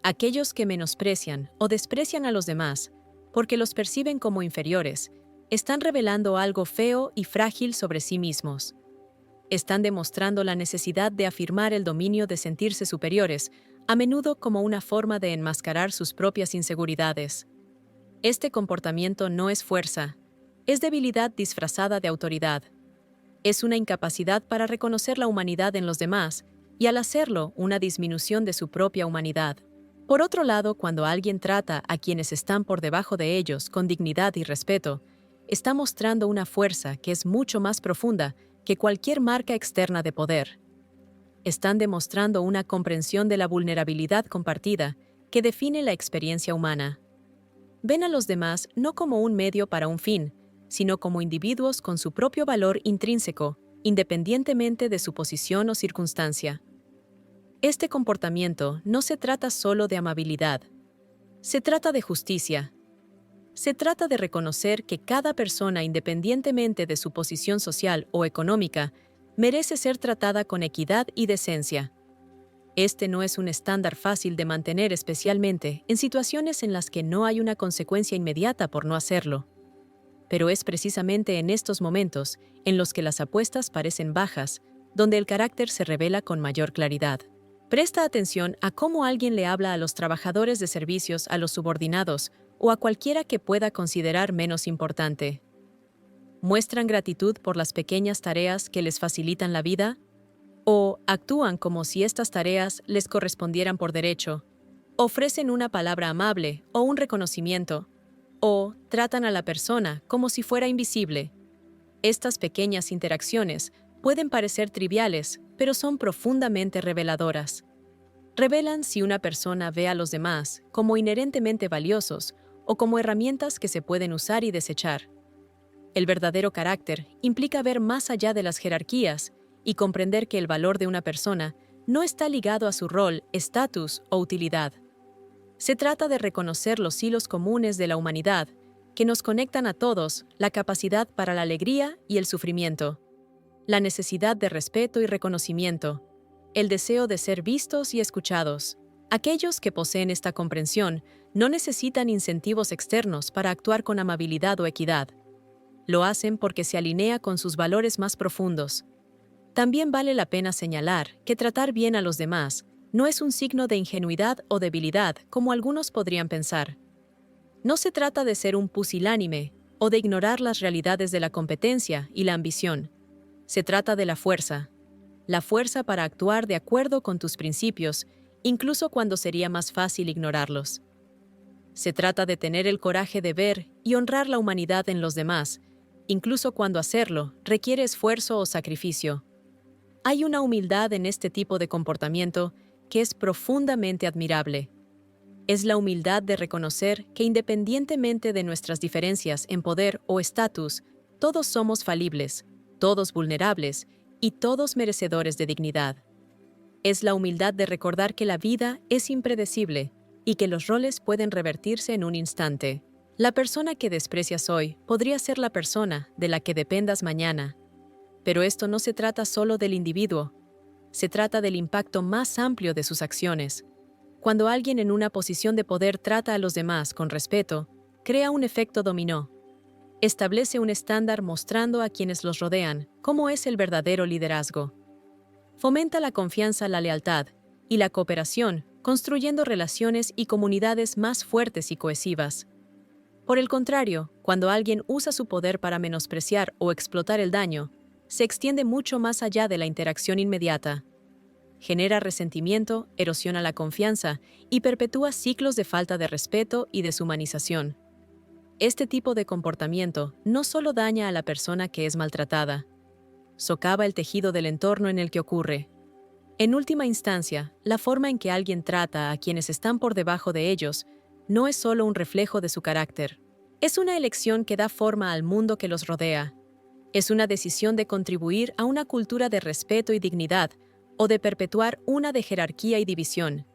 Aquellos que menosprecian o desprecian a los demás, porque los perciben como inferiores, están revelando algo feo y frágil sobre sí mismos. Están demostrando la necesidad de afirmar el dominio de sentirse superiores, a menudo como una forma de enmascarar sus propias inseguridades. Este comportamiento no es fuerza, es debilidad disfrazada de autoridad. Es una incapacidad para reconocer la humanidad en los demás y, al hacerlo, una disminución de su propia humanidad. Por otro lado, cuando alguien trata a quienes están por debajo de ellos con dignidad y respeto, está mostrando una fuerza que es mucho más profunda que cualquier marca externa de poder. Están demostrando una comprensión de la vulnerabilidad compartida que define la experiencia humana. Ven a los demás no como un medio para un fin, sino como individuos con su propio valor intrínseco, independientemente de su posición o circunstancia. Este comportamiento no se trata solo de amabilidad. Se trata de justicia. Se trata de reconocer que cada persona, independientemente de su posición social o económica, merece ser tratada con equidad y decencia. Este no es un estándar fácil de mantener, especialmente en situaciones en las que no hay una consecuencia inmediata por no hacerlo. Pero es precisamente en estos momentos, en los que las apuestas parecen bajas, donde el carácter se revela con mayor claridad. Presta atención a cómo alguien le habla a los trabajadores de servicios, a los subordinados o a cualquiera que pueda considerar menos importante. ¿Muestran gratitud por las pequeñas tareas que les facilitan la vida? ¿O actúan como si estas tareas les correspondieran por derecho? ¿Ofrecen una palabra amable o un reconocimiento? ¿O tratan a la persona como si fuera invisible? Estas pequeñas interacciones pueden parecer triviales, pero son profundamente reveladoras. Revelan si una persona ve a los demás como inherentemente valiosos o como herramientas que se pueden usar y desechar. El verdadero carácter implica ver más allá de las jerarquías y comprender que el valor de una persona no está ligado a su rol, estatus o utilidad. Se trata de reconocer los hilos comunes de la humanidad que nos conectan a todos, la capacidad para la alegría y el sufrimiento, la necesidad de respeto y reconocimiento, el deseo de ser vistos y escuchados. Aquellos que poseen esta comprensión no necesitan incentivos externos para actuar con amabilidad o equidad. Lo hacen porque se alinea con sus valores más profundos. También vale la pena señalar que tratar bien a los demás no es un signo de ingenuidad o debilidad, como algunos podrían pensar. No se trata de ser un pusilánime o de ignorar las realidades de la competencia y la ambición. Se trata de la fuerza para actuar de acuerdo con tus principios, incluso cuando sería más fácil ignorarlos. Se trata de tener el coraje de ver y honrar la humanidad en los demás, incluso cuando hacerlo requiere esfuerzo o sacrificio. Hay una humildad en este tipo de comportamiento que es profundamente admirable. Es la humildad de reconocer que, independientemente de nuestras diferencias en poder o estatus, todos somos falibles, todos vulnerables y todos merecedores de dignidad. Es la humildad de recordar que la vida es impredecible y que los roles pueden revertirse en un instante. La persona que desprecias hoy podría ser la persona de la que dependas mañana. Pero esto no se trata solo del individuo, se trata del impacto más amplio de sus acciones. Cuando alguien en una posición de poder trata a los demás con respeto, crea un efecto dominó. Establece un estándar mostrando a quienes los rodean cómo es el verdadero liderazgo. Fomenta la confianza, la lealtad y la cooperación, construyendo relaciones y comunidades más fuertes y cohesivas. Por el contrario, cuando alguien usa su poder para menospreciar o explotar el daño, se extiende mucho más allá de la interacción inmediata. Genera resentimiento, erosiona la confianza y perpetúa ciclos de falta de respeto y deshumanización. Este tipo de comportamiento no solo daña a la persona que es maltratada, socava el tejido del entorno en el que ocurre. En última instancia, la forma en que alguien trata a quienes están por debajo de ellos no es solo un reflejo de su carácter. Es una elección que da forma al mundo que los rodea. Es una decisión de contribuir a una cultura de respeto y dignidad o de perpetuar una de jerarquía y división.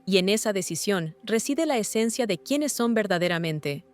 Y en esa decisión reside la esencia de quiénes son verdaderamente.